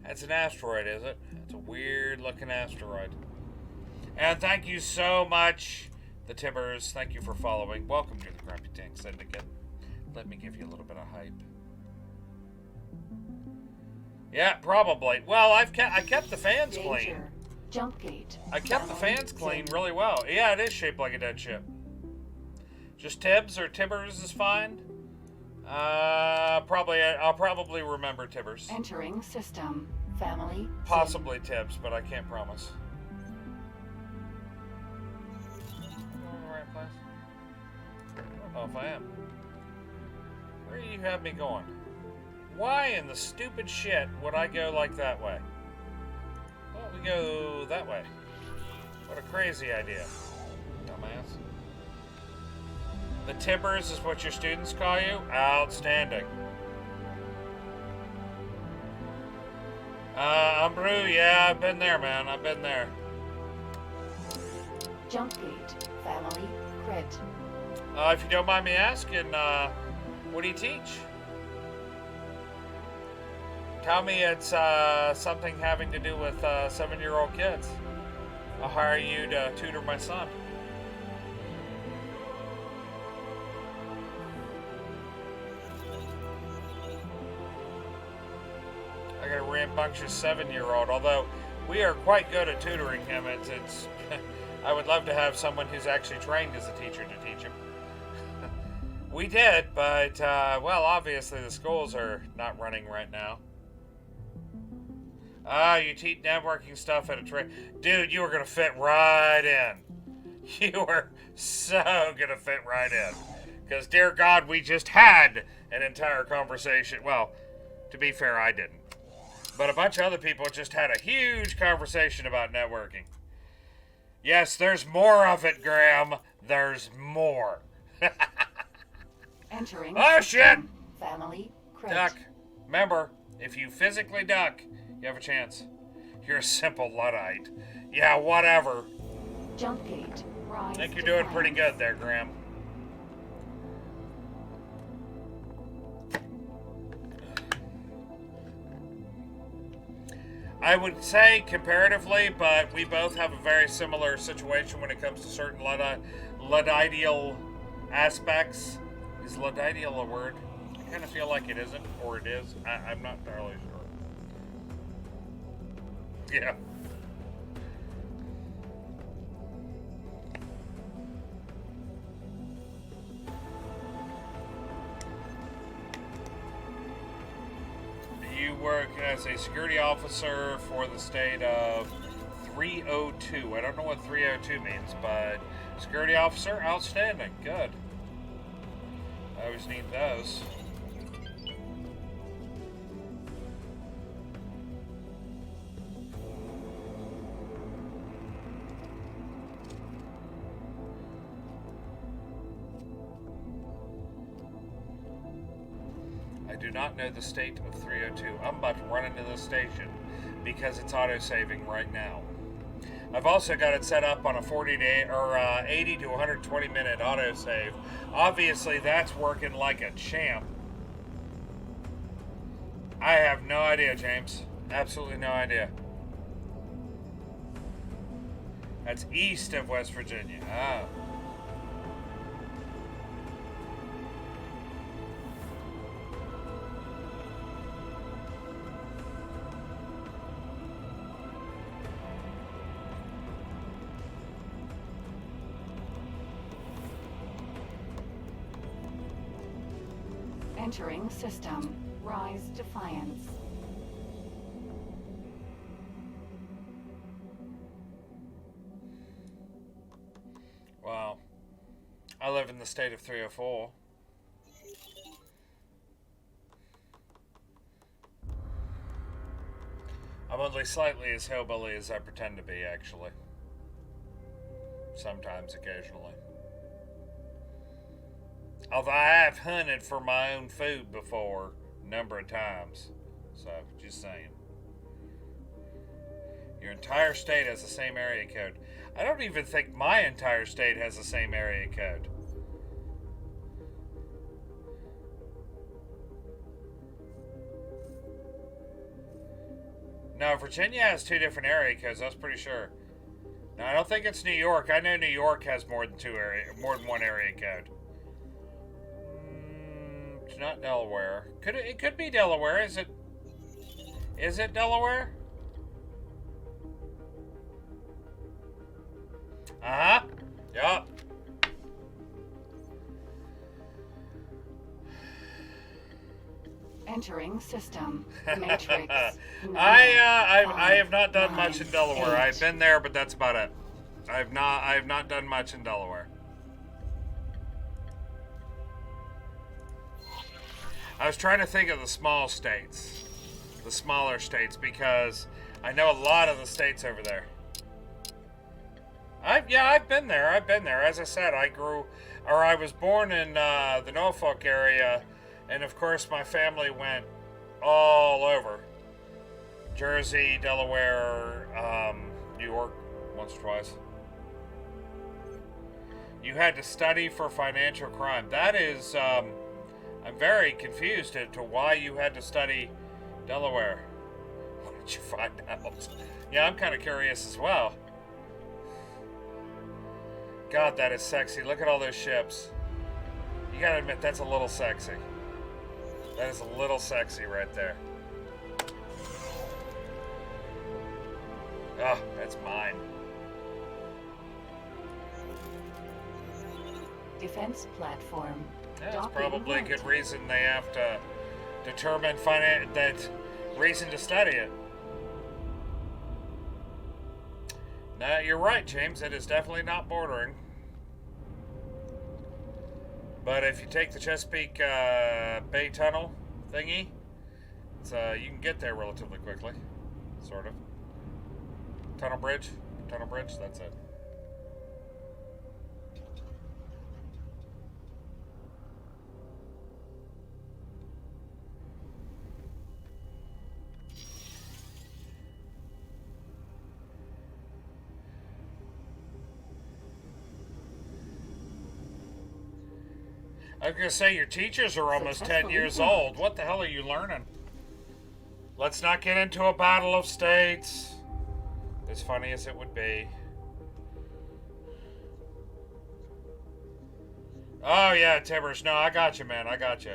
That's an asteroid, is it? It's a weird looking asteroid. And thank you so much, the Tibbers. Thank you for following. Welcome to the Crappy Tank Syndicate. Let me give you a little bit of hype. Yeah, probably. Well, I kept the fans clean. Jump gate. I kept the fans clean really well. Yeah, it is shaped like a dead ship. Just Tibbs or Tibbers is fine. I'll probably remember Tibbers. Entering system. Family. Possibly Tibbs, but I can't promise. Am I in the right place? I don't know if I am. Where do you have me going? Why in the stupid shit would I go like that way? Well, we go that way. What a crazy idea. Dumbass. The Tibbers is what your students call you? Outstanding. Umbrew, yeah, I've been there, man. I've been there. Jump gate. Family. Crit. If you don't mind me asking, what do you teach? Tell me it's something having to do with 7-year-old kids. I'll hire you to tutor my son. I got a rambunctious 7-year-old, although we are quite good at tutoring him. It's I would love to have someone who's actually trained as a teacher to teach him. We did, but, well, obviously the schools are not running right now. You teach networking stuff at a trade. Dude, you were going to fit right in. You were so going to fit right in. Because, dear God, we just had an entire conversation. Well, to be fair, I didn't. But a bunch of other people just had a huge conversation about networking. Yes, there's more of it, Graham. There's more. Entering Oh, shit! system. Family. Crit. Duck. Remember, if you physically duck, you have a chance. You're a simple Luddite. Yeah, whatever. Jump gate. Rise. I think you're doing pretty defiance. good there, Graham. I would say comparatively, but we both have a very similar situation when it comes to certain Ludditial aspects. Is Ludditial a word? I kind of feel like it isn't, or it is. I'm not entirely sure. Yeah. You work as a security officer for the state of 302. I don't know what 302 means, but security officer, outstanding, good. I always need those. I do not know the state of 302. I'm about to run into the station because it's auto-saving right now. I've also got it set up on a 40-day or 80 to 120 minute autosave. Obviously, that's working like a champ. I have no idea, James. Absolutely no idea. That's east of West Virginia. Oh. Entering system. Rise defiance. Wow. I live in the state of 304. I'm only slightly as hillbilly as I pretend to be, actually. Sometimes, occasionally. Although I have hunted for my own food before a number of times. So, just saying. Your entire state has the same area code. I don't even think my entire state has the same area code. No, Virginia has 2 different area codes, that's pretty sure. No, I don't think it's New York. I know New York has more than one area code. It's not Delaware. It could be Delaware. Is it Delaware? Uh-huh. Yup. Entering system. Matrix. I have not done much in 9, Delaware. 8. I've been there, but that's about it. I have not done much in Delaware. I was trying to think of the small states, the smaller states, because I know a lot of the states over there. I've been there. I've been there. As I said, I was born in the Norfolk area, and of course my family went all over. Jersey, Delaware, New York, once or twice. You had to study for financial crime. That is, I'm very confused as to why you had to study Delaware. What did you find out? Yeah, I'm kind of curious as well. God, that is sexy. Look at all those ships. You gotta admit, that's a little sexy. That is a little sexy right there. Ah, that's mine. Defense platform. Yeah, that's Docking probably a right. good reason they have to determine that reason to study it. No, you're right, James. It is definitely not bordering. But if you take the Chesapeake Bay Tunnel thingy, it's, you can get there relatively quickly. Sort of. Tunnel bridge, that's it. I was going to say, your teachers are almost 10 Successfully years launched. old. What the hell are you learning? Let's not get into a battle of states. As funny as it would be. Oh, yeah, Tibbers. No, I got you, man. I got you.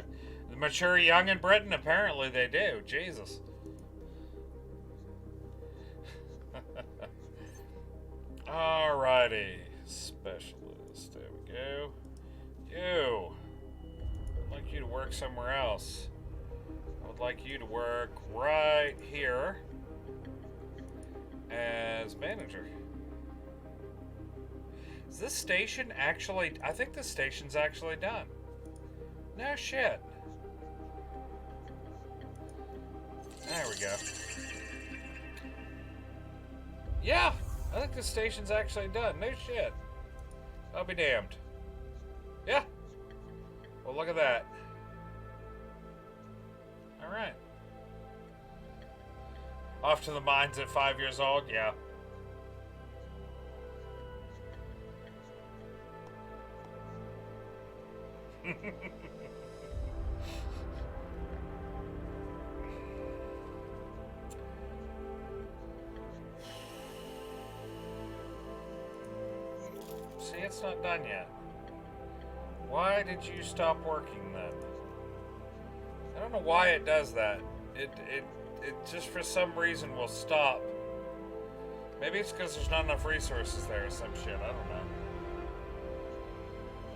The mature young in Britain? Apparently they do. Jesus. Alrighty. Specialist. There we go. You. I'd like you to work somewhere else. I would like you to work right here as manager. Is this station actually... I think this station's actually done. No shit. There we go. Yeah, I think this station's actually done. No shit. I'll be damned. Yeah. Well, look at that. Alright. Off to the mines at 5 years old? Yeah. See, it's not done yet. Why did you stop working then? I don't know why it does that. It just for some reason will stop. Maybe it's because there's not enough resources there or some shit. I don't know.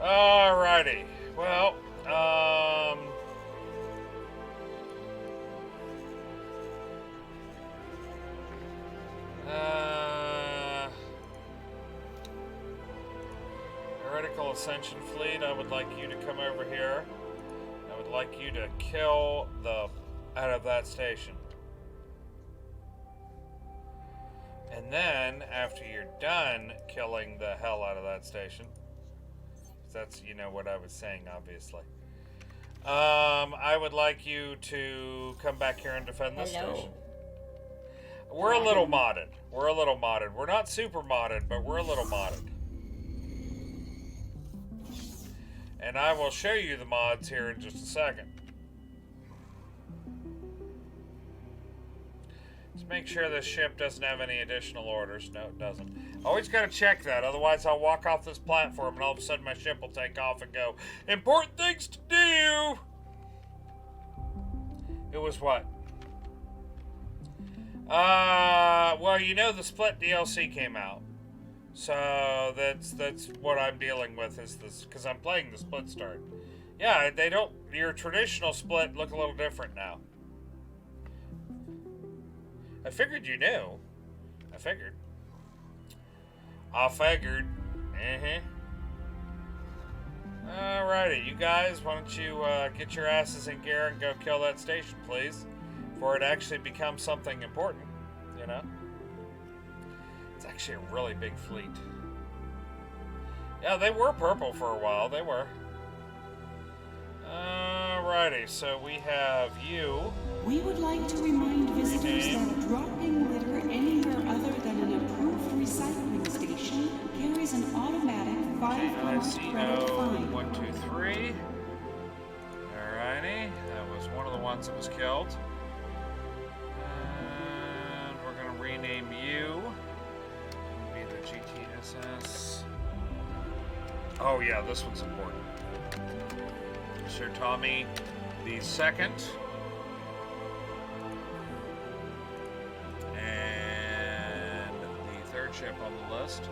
Alrighty. Well, Heretical Ascension Fleet, I would like you to come over here. I would like you to kill the out of that station. And then, after you're done killing the hell out of that station, that's, you know, what I was saying, obviously. I would like you to come back here and defend this station. We're a little modded. We're a little modded. We're not super modded, but we're a little modded. And I will show you the mods here in just a second. Let's make sure this ship doesn't have any additional orders. No, it doesn't. Always got to check that, otherwise I'll walk off this platform and all of a sudden my ship will take off and go, important things to do! It was what? Well, you know the Split DLC came out. So that's what I'm dealing with is this, because I'm playing the Split start. Yeah, they don't. Your traditional split look a little different now. I figured you knew. I figured. Alrighty, you guys, why don't you get your asses in gear and go kill that station, please, before it actually becomes something important, you know? It's actually a really big fleet. Yeah, they were purple for a while, they were. Alrighty, so we have you. We would like to remind visitors that dropping litter anywhere other than an approved recycling station carries an automatic $5 credit fine. 1, 2, 3. Alrighty, that was one of the ones that was killed. And we're going to rename you. It'll be the GTSS. Oh yeah, this one's important. Sir Tommy the second. And the third ship on the list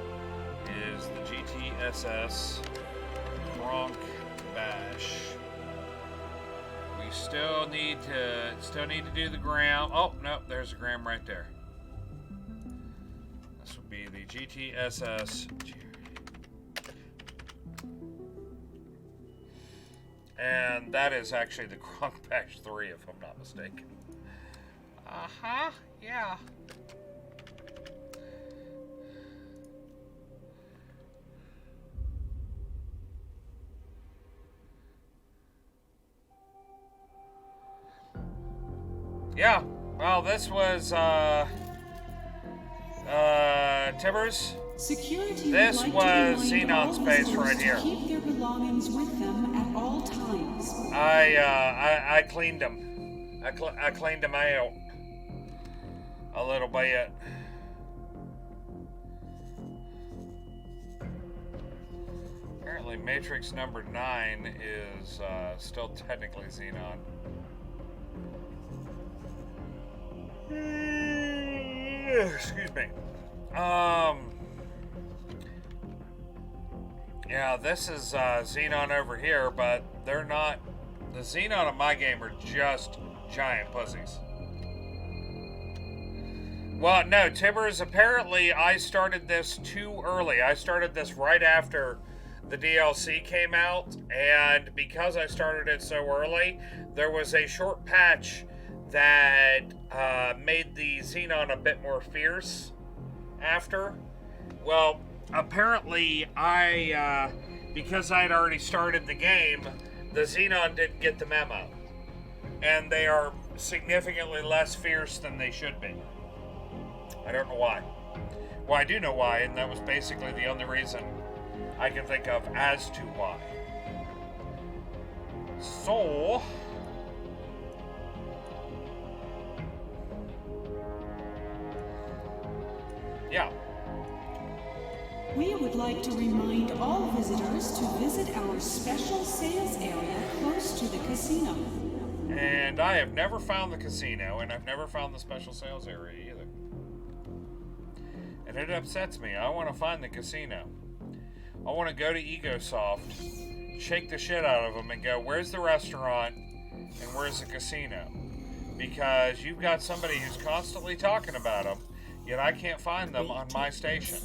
is the GTSS Bronc Bash. We still need to do the gram. Oh no, there's a gram right there. This would be the GTSS. And that is actually the Gronk Bash 3, if I'm not mistaken. Yeah. Yeah, well, this was, Tibbers. Security This would like was to remind all Xenon space visitors right here. to keep their belongings with them at all times. I cleaned them. I cleaned them out a little bit. Apparently, Matrix number 9 is still technically Xenon. Excuse me. Yeah, this is Xenon over here, but they're not. The Xenon in my game are just giant pussies. Well, no, Tibbers, apparently I started this too early. I started this right after the DLC came out, and because I started it so early, there was a short patch that made the Xenon a bit more fierce after. Well, apparently because I had already started the game, the Xenon didn't get the memo. And they are significantly less fierce than they should be. I don't know why. Well, I do know why, and that was basically the only reason I can think of as to why. So... yeah. We would like to remind all visitors to visit our special sales area close to the casino. And I have never found the casino, and I've never found the special sales area either. And it upsets me. I want to find the casino. I want to go to EgoSoft, shake the shit out of them, and go, where's the restaurant, and where's the casino? Because you've got somebody who's constantly talking about them, yet I can't find them on my station.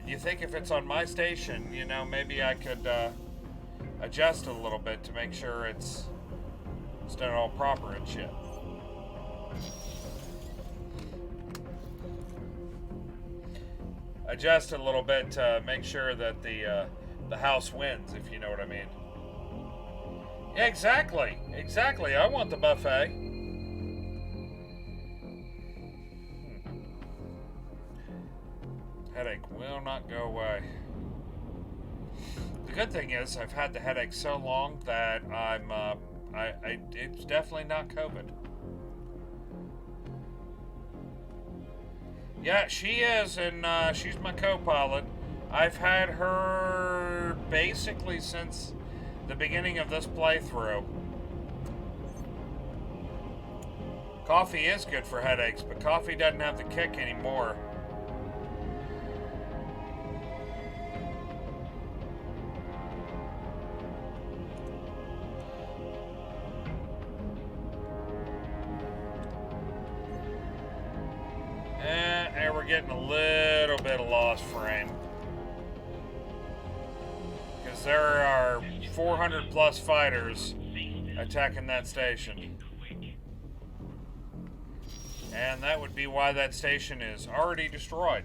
You think if it's on my station, you know, maybe I could adjust it a little bit to make sure it's done all proper and shit. Adjust it a little bit to make sure that the house wins, if you know what I mean. Yeah, exactly. Exactly. I want the buffet. Headache will not go away. The good thing is I've had the headache so long that it's definitely not COVID. Yeah, she is, and she's my co-pilot. I've had her basically since the beginning of this playthrough. Coffee is good for headaches, but coffee doesn't have the kick anymore. we're getting a little bit of lost frame. Because there are 400 plus fighters attacking that station. And that would be why that station is already destroyed.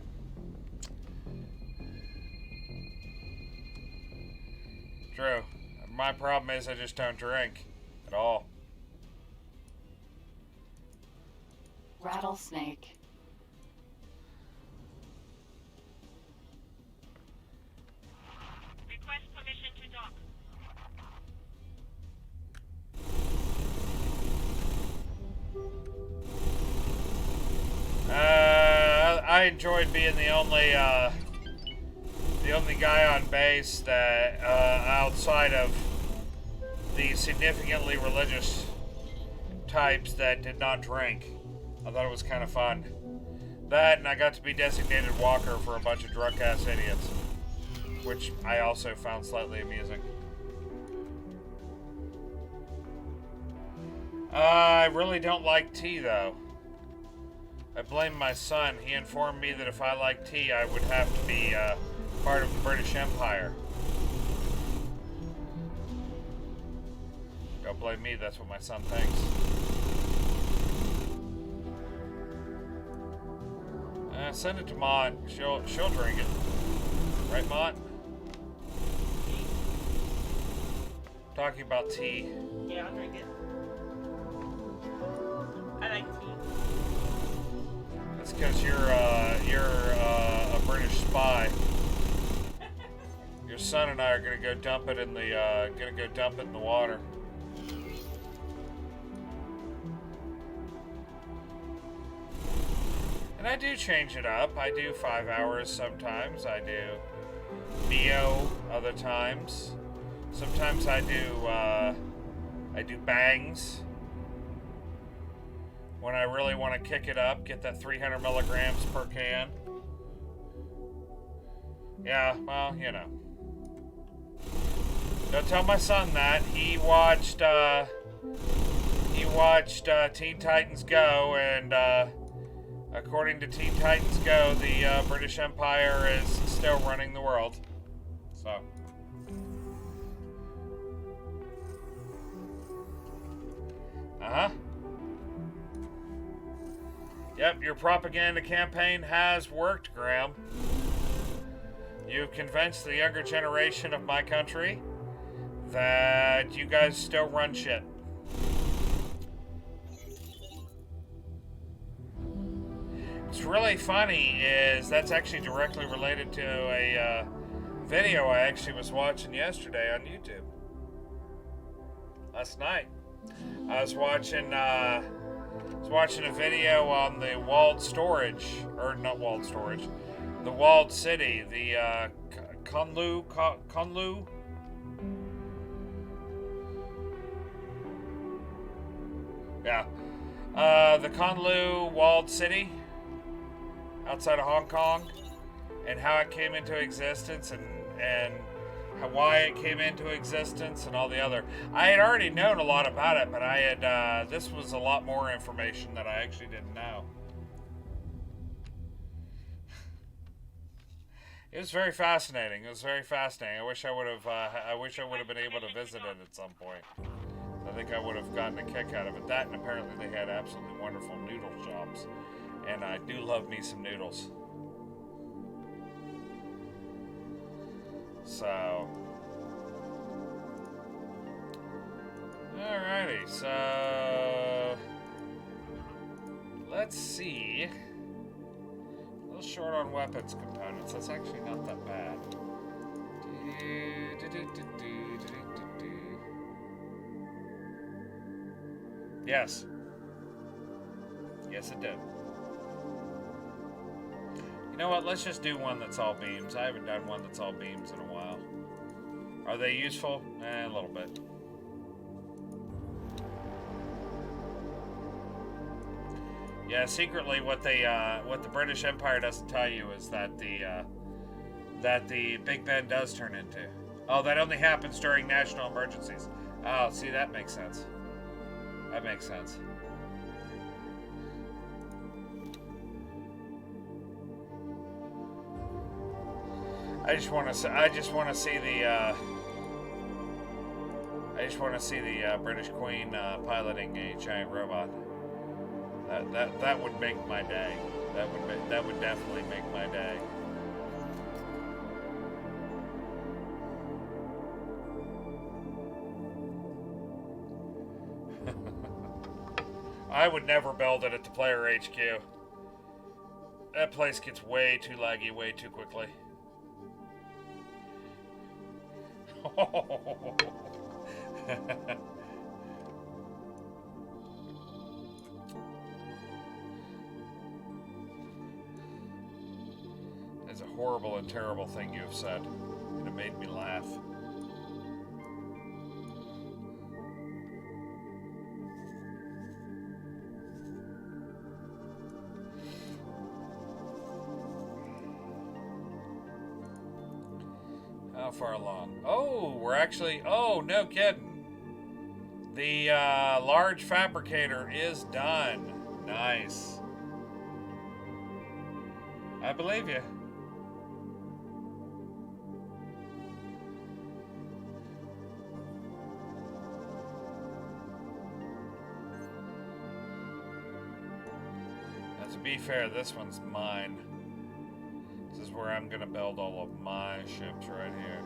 True. My problem is I just don't drink at all. Rattlesnake. Request permission to dock. I enjoyed being the only guy on base that outside of the significantly religious types that did not drink. I thought it was kind of fun. That, and I got to be designated walker for a bunch of drunk-ass idiots, which I also found slightly amusing. I really don't like tea, though. I blame my son. He informed me that if I liked tea, I would have to be part of the British Empire. Don't blame me, that's what my son thinks. Send it to Mont. She'll drink it. Right, Mont? Talking about tea. Yeah, I'll drink it. I like tea. That's because you're a British spy. Your son and I are gonna go dump it in the water. And I do change it up. I do 5 hours sometimes. I do Neo other times. Sometimes I do bangs. When I really want to kick it up, get that 300 milligrams per can. Yeah, well, you know. Don't tell my son that. He watched Teen Titans Go, and according to Teen Titans Go, the British Empire is still running the world. So. Uh-huh. Yep, your propaganda campaign has worked, Graham. You've convinced the younger generation of my country that you guys still run shit. What's really funny is that's actually directly related to a video I actually was watching yesterday on YouTube. Last night. I was watching a video on the walled storage, or not walled storage, the walled city, the Conlu. Yeah. The Conlu walled city outside of Hong Kong, and how it came into existence, and why it came into existence, and all the other. I had already known a lot about it, but I had this was a lot more information that I actually didn't know. It was very fascinating. It was very fascinating. I wish I would have been able to visit it at some point. I think I would have gotten a kick out of it. That, and apparently they had absolutely wonderful noodle shops, and I do love me some noodles. So, alrighty, so let's see. A little short on weapons components. That's actually not that bad. Yes. Yes, it did. You know what? Let's just do one that's all beams. I haven't done one that's all beams in a while. Are they useful? A little bit. Yeah, secretly, what the British Empire doesn't tell you is that the Big Ben does turn into. Oh, that only happens during national emergencies. Oh, see, that makes sense. That makes sense. I just want to see the British Queen piloting a giant robot. That would make my day. That would definitely make my day. I would never build it at the player HQ. That place gets way too laggy way too quickly. That's a horrible and terrible thing you have said, and it made me laugh. How far along? Oh, we're actually... Oh, no kidding. The large fabricator is done. Nice. I believe you. Now, to be fair, this one's mine. This is where I'm going to build all of my ships right here.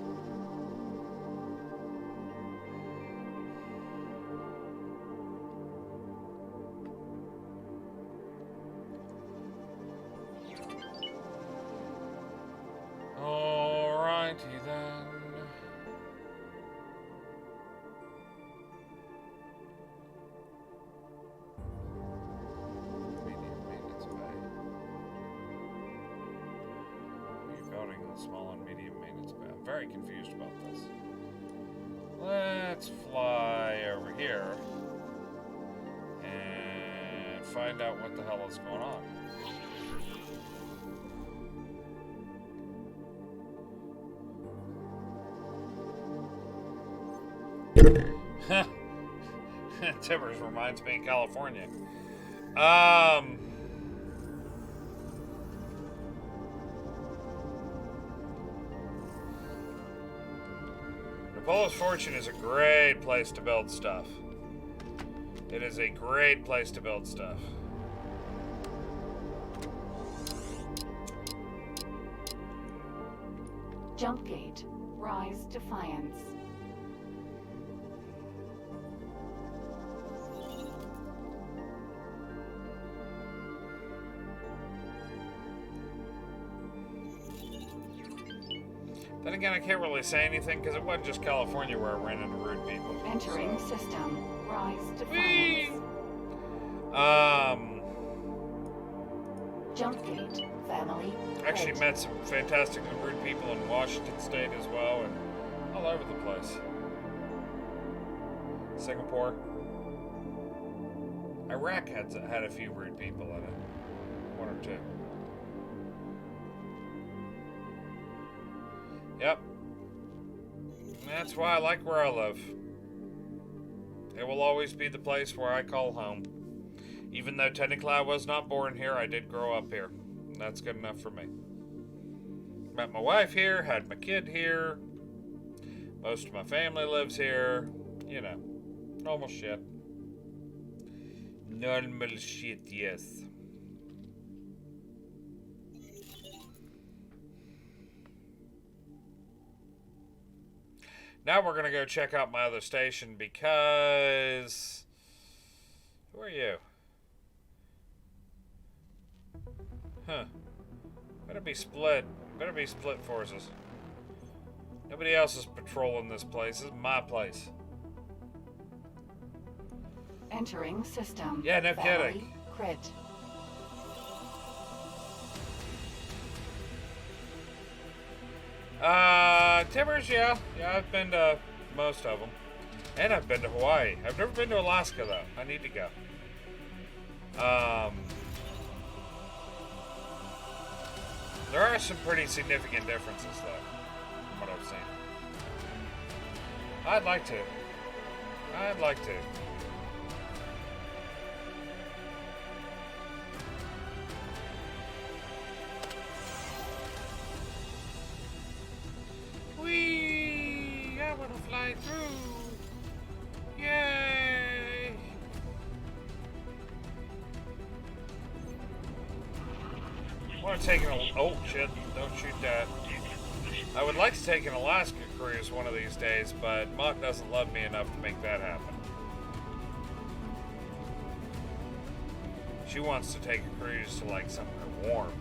Alrighty then. Small and medium maintenance bay. I'm very confused about this. Let's fly over here and find out what the hell is going on. Timbers reminds me of California. Polish Fortune is a great place to build stuff. It is a great place to build stuff. Jump gate. Rise Defiance. Then again, I can't really say anything because it wasn't just California where I ran into rude people. Entering so. System. Rise Defiance. Jump gate. Family. Actually met some fantastic rude people in Washington State as well, and all over the place. Singapore. Iraq had a few rude people in it. One or two. Yep. And that's why I like where I live. It will always be the place where I call home. Even though technically I was not born here, I did grow up here. And that's good enough for me. Met my wife here, had my kid here. Most of my family lives here. You know, normal shit. Normal shit, yes. Now we're going to go check out my other station because... Who are you? Huh. Better be split forces. Nobody else is patrolling this place. This is my place. Entering system. Yeah, no Family. kidding. Crit. Timbers, yeah. Yeah, I've been to most of them. And I've been to Hawaii. I've never been to Alaska, though. I need to go. There are some pretty significant differences, though, from what I've seen. I'd like to. I'd like to. fly through. Yay! I want to take an... Oh, shit. Don't shoot that. I would like to take an Alaska cruise one of these days, but Mach doesn't love me enough to make that happen. She wants to take a cruise to, like, somewhere warm.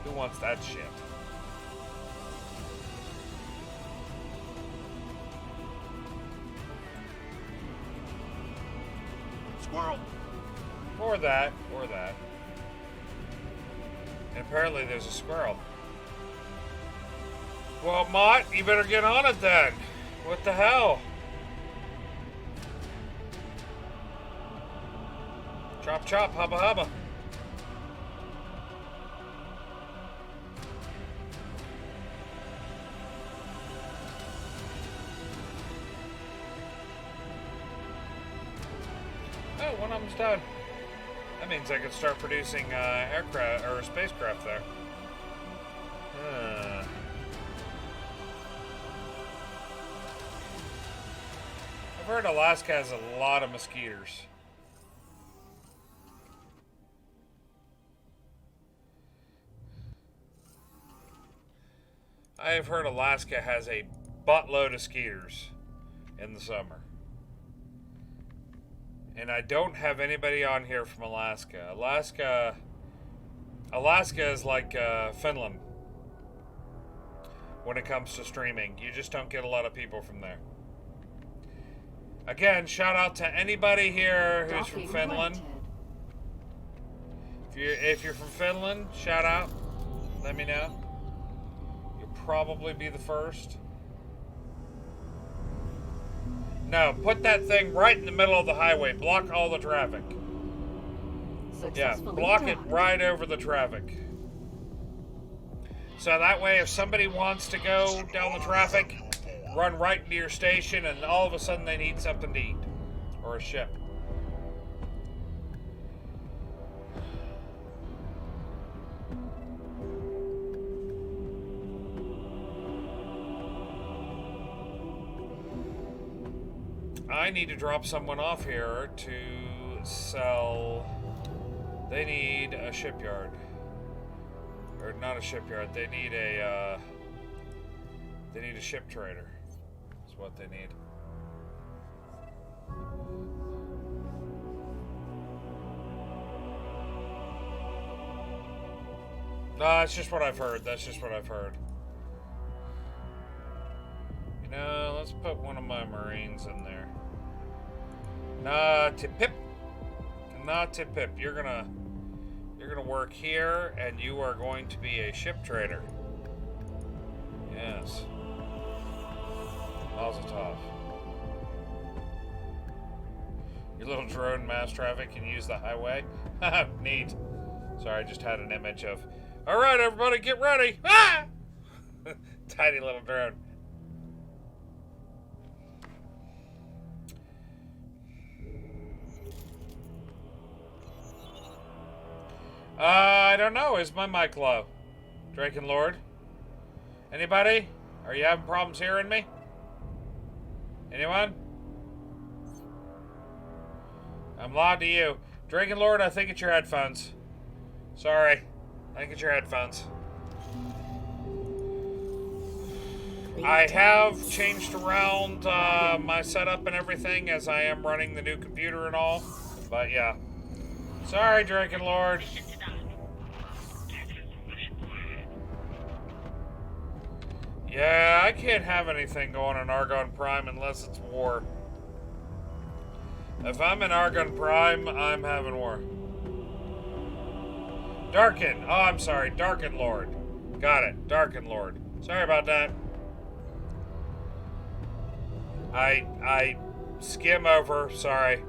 Who wants that shit? Squirrel. Or that. And apparently there's a squirrel. Well, Mott, you better get on it then. What the hell? Chop chop, hubba hubba. Oh, one of them's done. That means I could start producing aircraft or spacecraft there. I've heard Alaska has a lot of mosquitoes. I have heard Alaska has a buttload of skeeters in the summer. And I don't have anybody on here from Alaska. Alaska is like Finland when it comes to streaming. You just don't get a lot of people from there. Again, shout out to anybody here who's from Finland. If you're from Finland, shout out. Let me know. You'll probably be the first. No, put that thing right in the middle of the highway. Block all the traffic. Yeah, block it right over the traffic. So that way, if somebody wants to go down the traffic, run right into your station, and all of a sudden they need something to eat. Or a ship. I need to drop someone off here to sell. They need a shipyard. Or not a shipyard, they need a ship trader. That's what they need. No, that's just what I've heard. That's just what I've heard. You know, let's put one of my Marines in there. Not to Pip. Not to Pip. You're gonna work here, and you are going to be a ship trader. Yes. Mazel tov. Your little drone mass traffic can use the highway. Neat. Sorry, I just had an image of. All right, everybody, get ready. Ah! Tiny little drone. I don't know. Is my mic low? Drake and Lord? Anybody? Are you having problems hearing me? Anyone? I'm loud to you. Drake and Lord, I think it's your headphones. Sorry. I think it's your headphones. I have changed around my setup and everything as I am running the new computer and all. But yeah. Sorry, Drake and Lord. Yeah, I can't have anything going on Argon Prime unless it's war. If I'm in Argon Prime, I'm having war. Darken. Oh, I'm sorry. Darken Lord. Got it. Darken Lord. Sorry about that. I skim over. Sorry.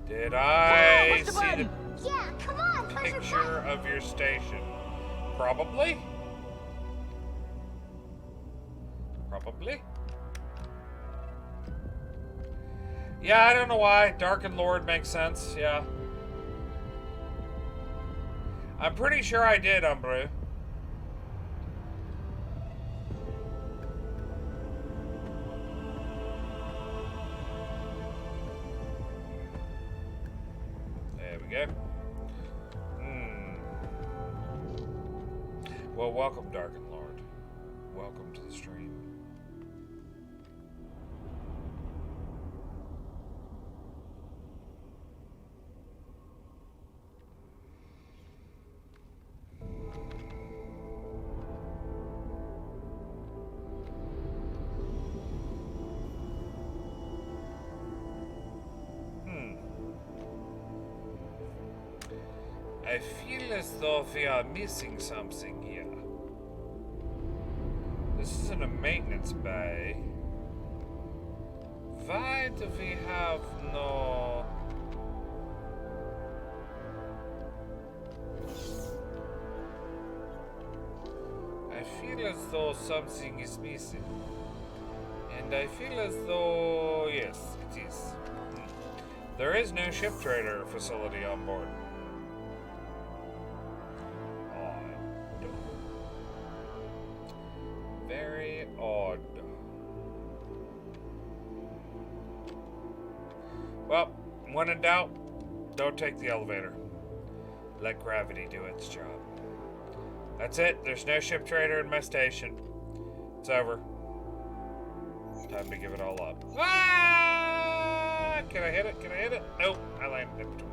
Did I see the come on, picture of your station? Probably. Probably. Yeah, I don't know why. Dark and Lord makes sense, yeah. I'm pretty sure I did, Umbru. There we go. Well, welcome, Darken Lord. Welcome to the stream. I feel as though we are missing something here. This isn't a maintenance bay. Why do we have no... I feel as though something is missing. And I feel as though... yes, it is. There is no ship trader facility on board. Very odd. Well, when in doubt, don't take the elevator. Let gravity do its job. That's it. There's no ship trader in my station. It's over. Time to give it all up. Ah! Can I hit it? Can I hit it? Nope. I landed in between.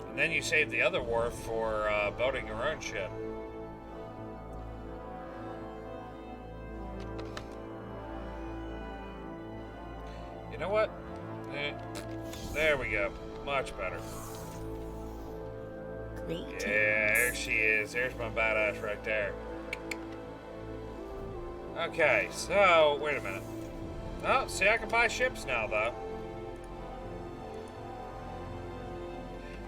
And then you save the other wharf for building your own ship. You know what? There we go. Much better. Yeah, there she is. There's my badass right there. Okay, so, wait a minute. Oh, see, I can buy ships now, though.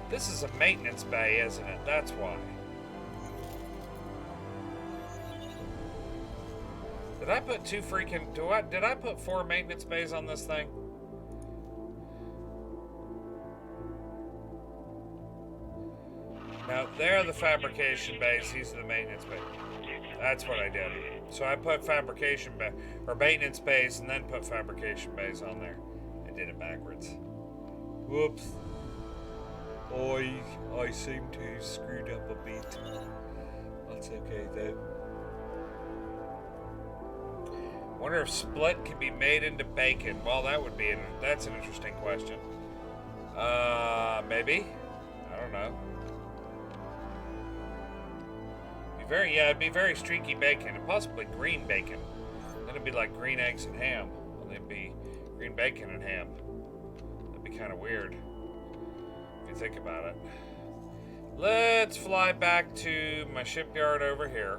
This is a maintenance bay, isn't it? That's why. Did I put two freaking... Did I put 4 maintenance bays on this thing? Now, they're the fabrication bays. These are the maintenance bays. That's what I did. So I put fabrication bay, or maintenance bays, and then put fabrication bays on there. I did it backwards. Whoops. I seem to have screwed up a bit. That's okay though. Wonder if split can be made into bacon. Well, that's an interesting question. Maybe. I don't know. It'd be very streaky bacon, and possibly green bacon. Then it'd be like green eggs and ham. And it'd be green bacon and ham. That'd be kind of weird. Think about it. Let's fly back to my shipyard over here.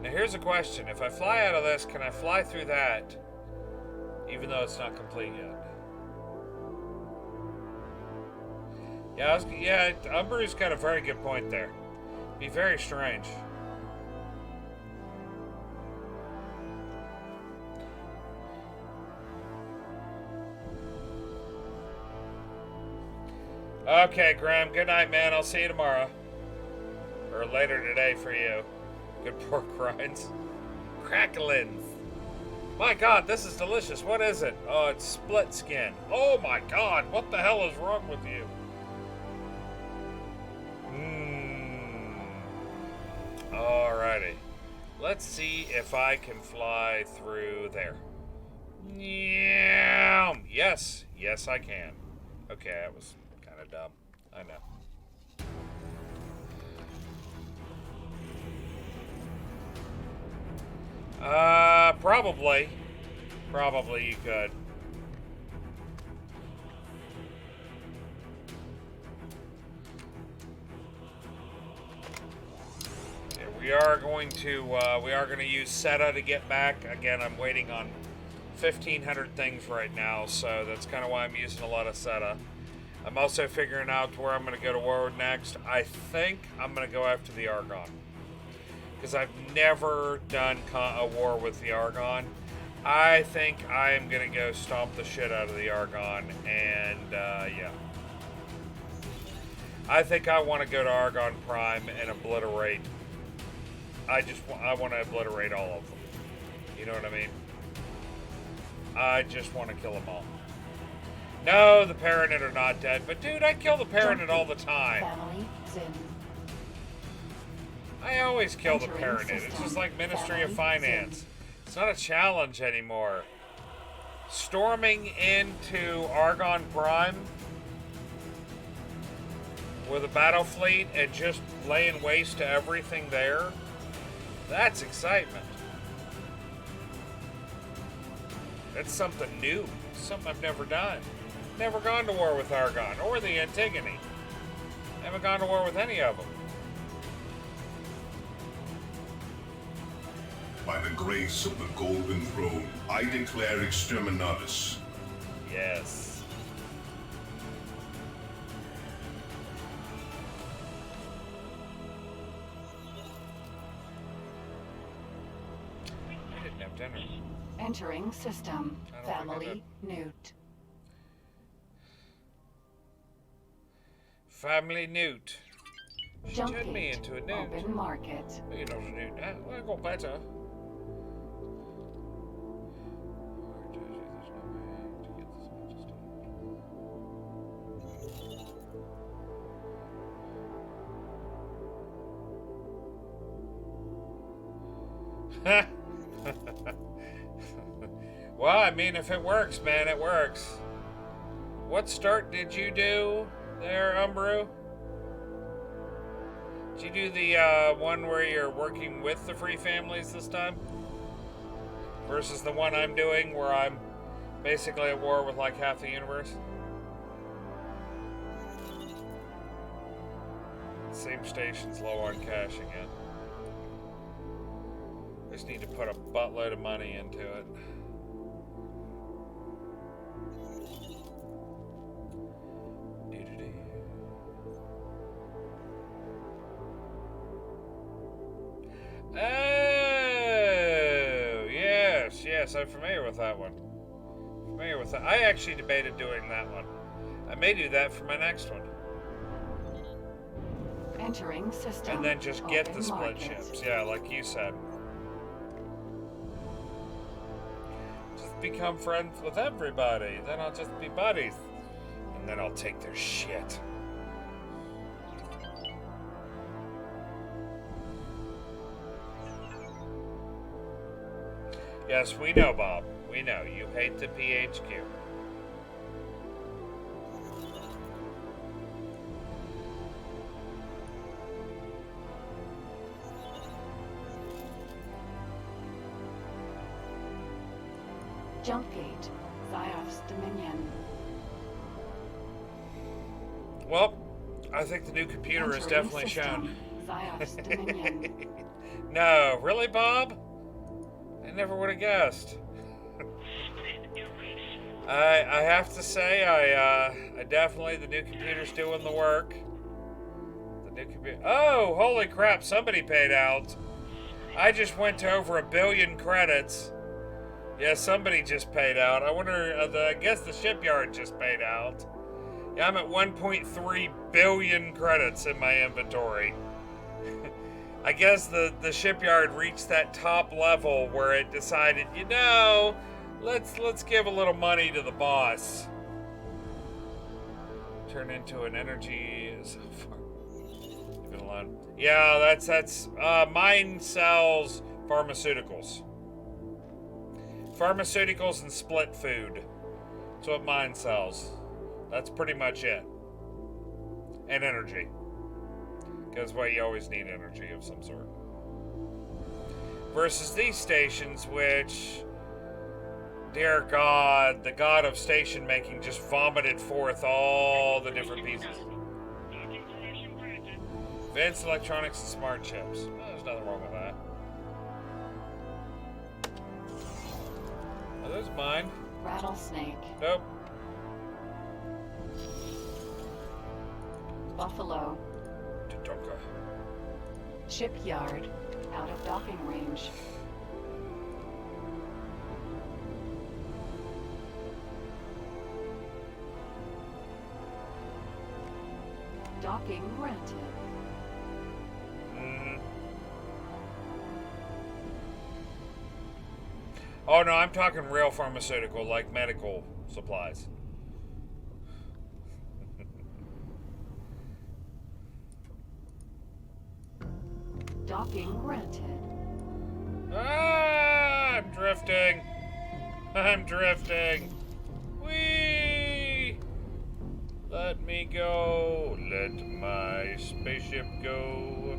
Now here's a question. If I fly out of this, can I fly through that even though it's not complete yet? Yeah, Umbru's got a very good point there. Be very strange. Okay, Graham. Good night, man. I'll see you tomorrow. Or later today for you. Good pork rinds. Cracklins. My God, this is delicious. What is it? Oh, it's split skin. Oh my God, what the hell is wrong with you? Alrighty. Let's see if I can fly through there. Yeah. Yes. Yes, I can. Okay, that was kind of dumb. I know. Probably. Probably you could. We are going to use SETA to get back. Again, I'm waiting on 1,500 things right now, so that's kind of why I'm using a lot of SETA. I'm also figuring out where I'm going to go to war next. I think I'm going to go after the Argon. Because I've never done a war with the Argon. I think I am going to go stomp the shit out of the Argon. And, yeah. I think I want to go to Argon Prime and obliterate. I want to obliterate all of them. You know what I mean? I just want to kill them all. No, the Paranid are not dead. But dude, I kill the Paranid all the time. Family Zin. I always kill the Entering Paranid. It's system. just like Ministry of Family Finance. Zin. It's not a challenge anymore. Storming into Argon Prime with a battle fleet and just laying waste to everything there. That's excitement. That's something new. Something I've never done. Never gone to war with Argon or the Antigone. Haven't gone to war with any of them. By the grace of the Golden Throne, I declare exterminatus. Yes. I didn't have dinner. Entering system. I don't think I Family Newt. Family Newt. She Jump turned me gate. into a newt. Open market. Well, you know what a newt. Well, I go better. Well, I mean, if it works, man, it works. What start did you do there, Umbru? Did you do the one where you're working with the free families this time? Versus the one I'm doing where I'm basically at war with like half the universe? Same station's low on cash again. Just need to put a buttload of money into it. Oh, yes, I'm familiar with that one. Familiar with that. I actually debated doing that one. I may do that for my next one. Entering system. And then just get Open the split market. ships. Yeah, like you said. Just become friends with everybody. Then I'll just be buddies. And then I'll take their shit. Yes, we know, Bob. We know. You hate the PHQ. Jump gate. Zioff's Dominion. Well, I think the new computer is Entering definitely system. shown. Zioff's Dominion. No, really, Bob? I never would have guessed. I have to say, I definitely, the new computer's doing the work. The new computer. Oh, holy crap! Somebody paid out. I just went to over 1 billion credits. Yeah, somebody just paid out. I wonder. I guess the shipyard just paid out. Yeah, I'm at 1.3 billion credits in my inventory. I guess the shipyard reached that top level where it decided, you know, let's give a little money to the boss. Turn into an energy so far. Leave it alone. Yeah, that's mine sells pharmaceuticals. Pharmaceuticals and split food. That's what mine sells. That's pretty much it. And energy. Because, well, you always need energy of some sort. Versus these stations, which, dear God, the god of station making just vomited forth all the different pieces. Advanced electronics and smart chips. Well, there's nothing wrong with that. Are those mine? Rattlesnake. Nope. Buffalo. Tatanka. Shipyard. Out of docking range. Docking granted. Oh no, I'm talking real pharmaceutical, like medical supplies. Docking granted. Ah, I'm drifting. I'm drifting. Whee! Let me go. Let my spaceship go.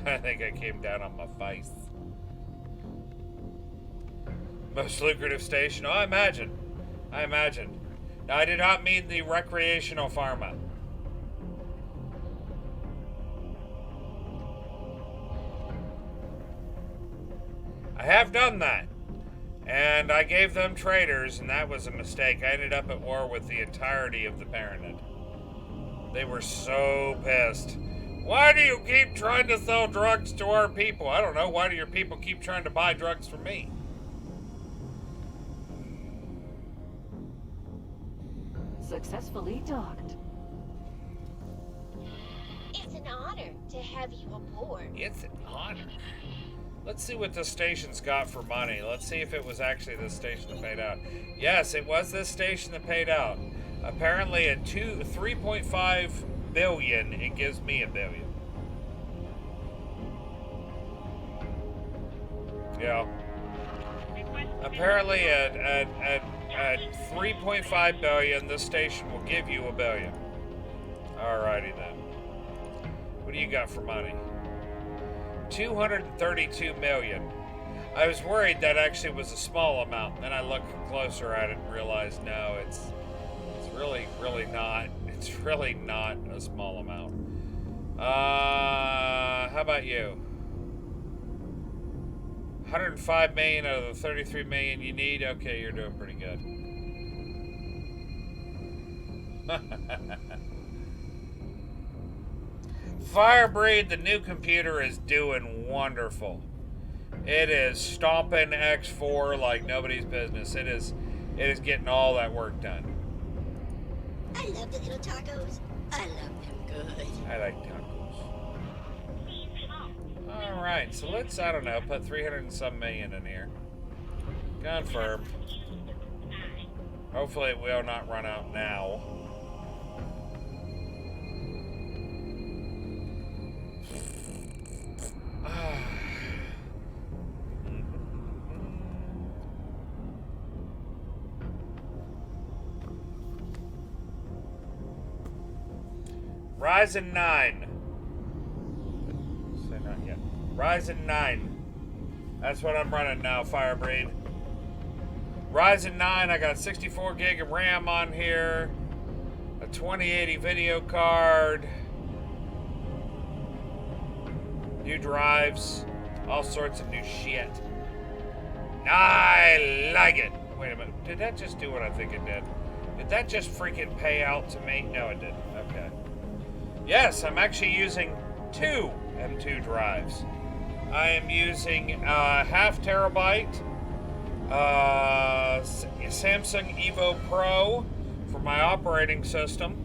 I think I came down on my face. Most lucrative station? Oh, I imagine. Now, I did not mean the recreational pharma. I have done that. And I gave them traders, and that was a mistake. I ended up at war with the entirety of the Parenthood. They were so pissed. Why do you keep trying to sell drugs to our people? I don't know. Why do your people keep trying to buy drugs from me? Successfully docked. It's an honor to have you aboard. It's an honor. Let's see what this station's got for money. Let's see if it was actually this station that paid out. Yes, it was this station that paid out. Apparently at 3.5 billion, it gives me $1 billion. Yeah. Apparently at 3.5 billion, this station will give you $1 billion. Alrighty then. What do you got for money? 232 million. I was worried that actually was a small amount. Then I looked closer at it and realized no, it's really not. It's really not a small amount. How about you? 105 million out of the 33 million you need. Okay, you're doing pretty good. Firebreed, the new computer, is doing wonderful. It is stomping X4 like nobody's business. It is getting all that work done. I love the little tacos. I love them good. I like tacos. Alright, so let's, I don't know, put 300 and some million in here. Confirm. Hopefully it will not run out now. Ryzen 9. Say not yet. Ryzen 9. That's what I'm running now, Firebreed. Ryzen 9, I got 64 gig of RAM on here, a 2080 video card, new drives, all sorts of new shit. I like it. Wait a minute. Did that just do what I think it did? Did that just freaking pay out to me? No, it didn't. Okay. Yes, I'm actually using 2 M2 drives. I am using half terabyte Samsung Evo Pro for my operating system,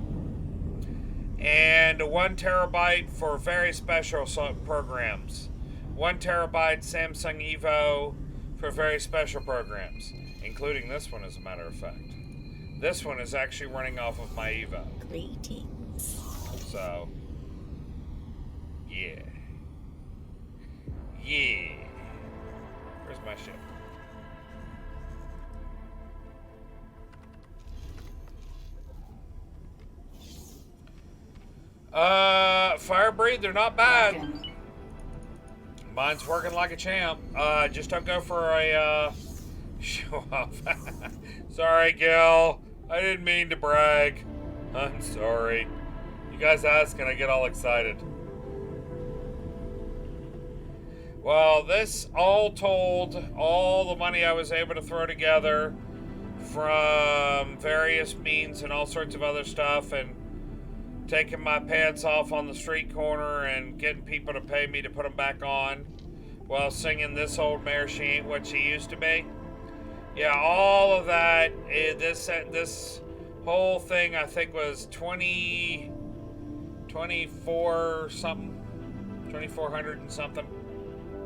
and 1 terabyte for very special programs. 1 terabyte Samsung Evo for very special programs, including this one, as a matter of fact. This one is actually running off of my Evo. Greetings. So, yeah. Yeah. Where's my ship? Firebreed, they're not bad. Mine's working like a champ. Just don't go for a, show off. Sorry, Gil. I didn't mean to brag. I'm sorry. You guys ask and I get all excited. Well, this all told, all the money I was able to throw together from various means and all sorts of other stuff, and taking my pants off on the street corner and getting people to pay me to put them back on while singing "This Old Mare, She Ain't What She Used to Be." Yeah, all of that. This whole thing, I think, was 24 something, $2,400 and something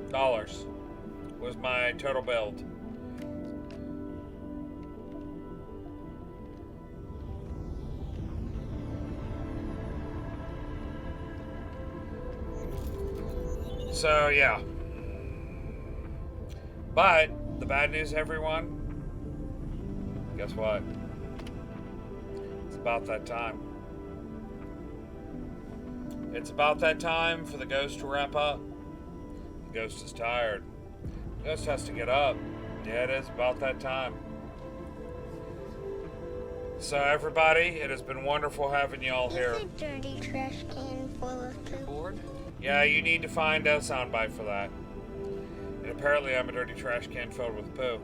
dollars was my total build. So yeah, but the bad news, everyone, guess what? It's about that time. It's about that time for the ghost to wrap up. The ghost is tired. The ghost has to get up. Yeah, it is about that time. So everybody, it has been wonderful having you all here. Is a dirty trash can full of poo? Bored? Yeah, you need to find a soundbite for that. And apparently I'm a dirty trash can filled with poo.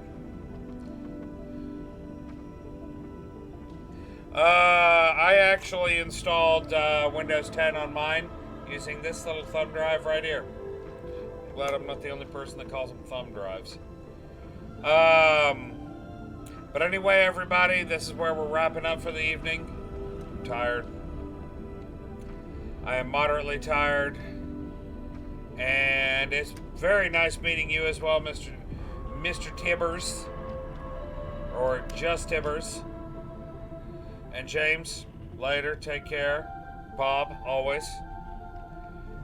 I actually installed Windows 10 on mine using this little thumb drive right here. I'm glad I'm not the only person that calls them thumb drives. But anyway, everybody, this is where we're wrapping up for the evening. I'm tired. I am moderately tired. And it's very nice meeting you as well, Mr. Tibbers. Or just Tibbers. And James, later, take care. Bob, always.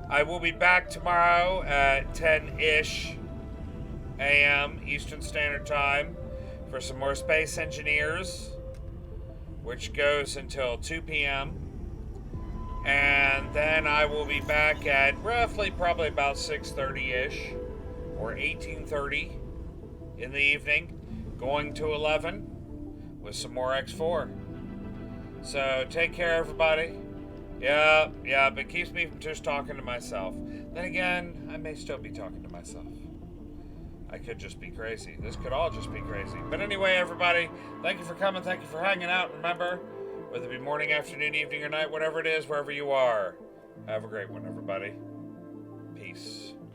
I will be back tomorrow at 10-ish a.m. Eastern Standard Time for some more Space Engineers, which goes until 2 p.m. And then I will be back at roughly probably about 6:30-ish or 18:30 in the evening, going to 11 with some more X4. So take care, everybody. Yeah, it keeps me from just talking to myself. Then again, I may still be talking to myself. I could just be crazy. This could all just be crazy. But anyway, everybody, thank you for coming. Thank you for hanging out. Remember, whether it be morning, afternoon, evening, or night, whatever it is, wherever you are, have a great one, everybody. Peace.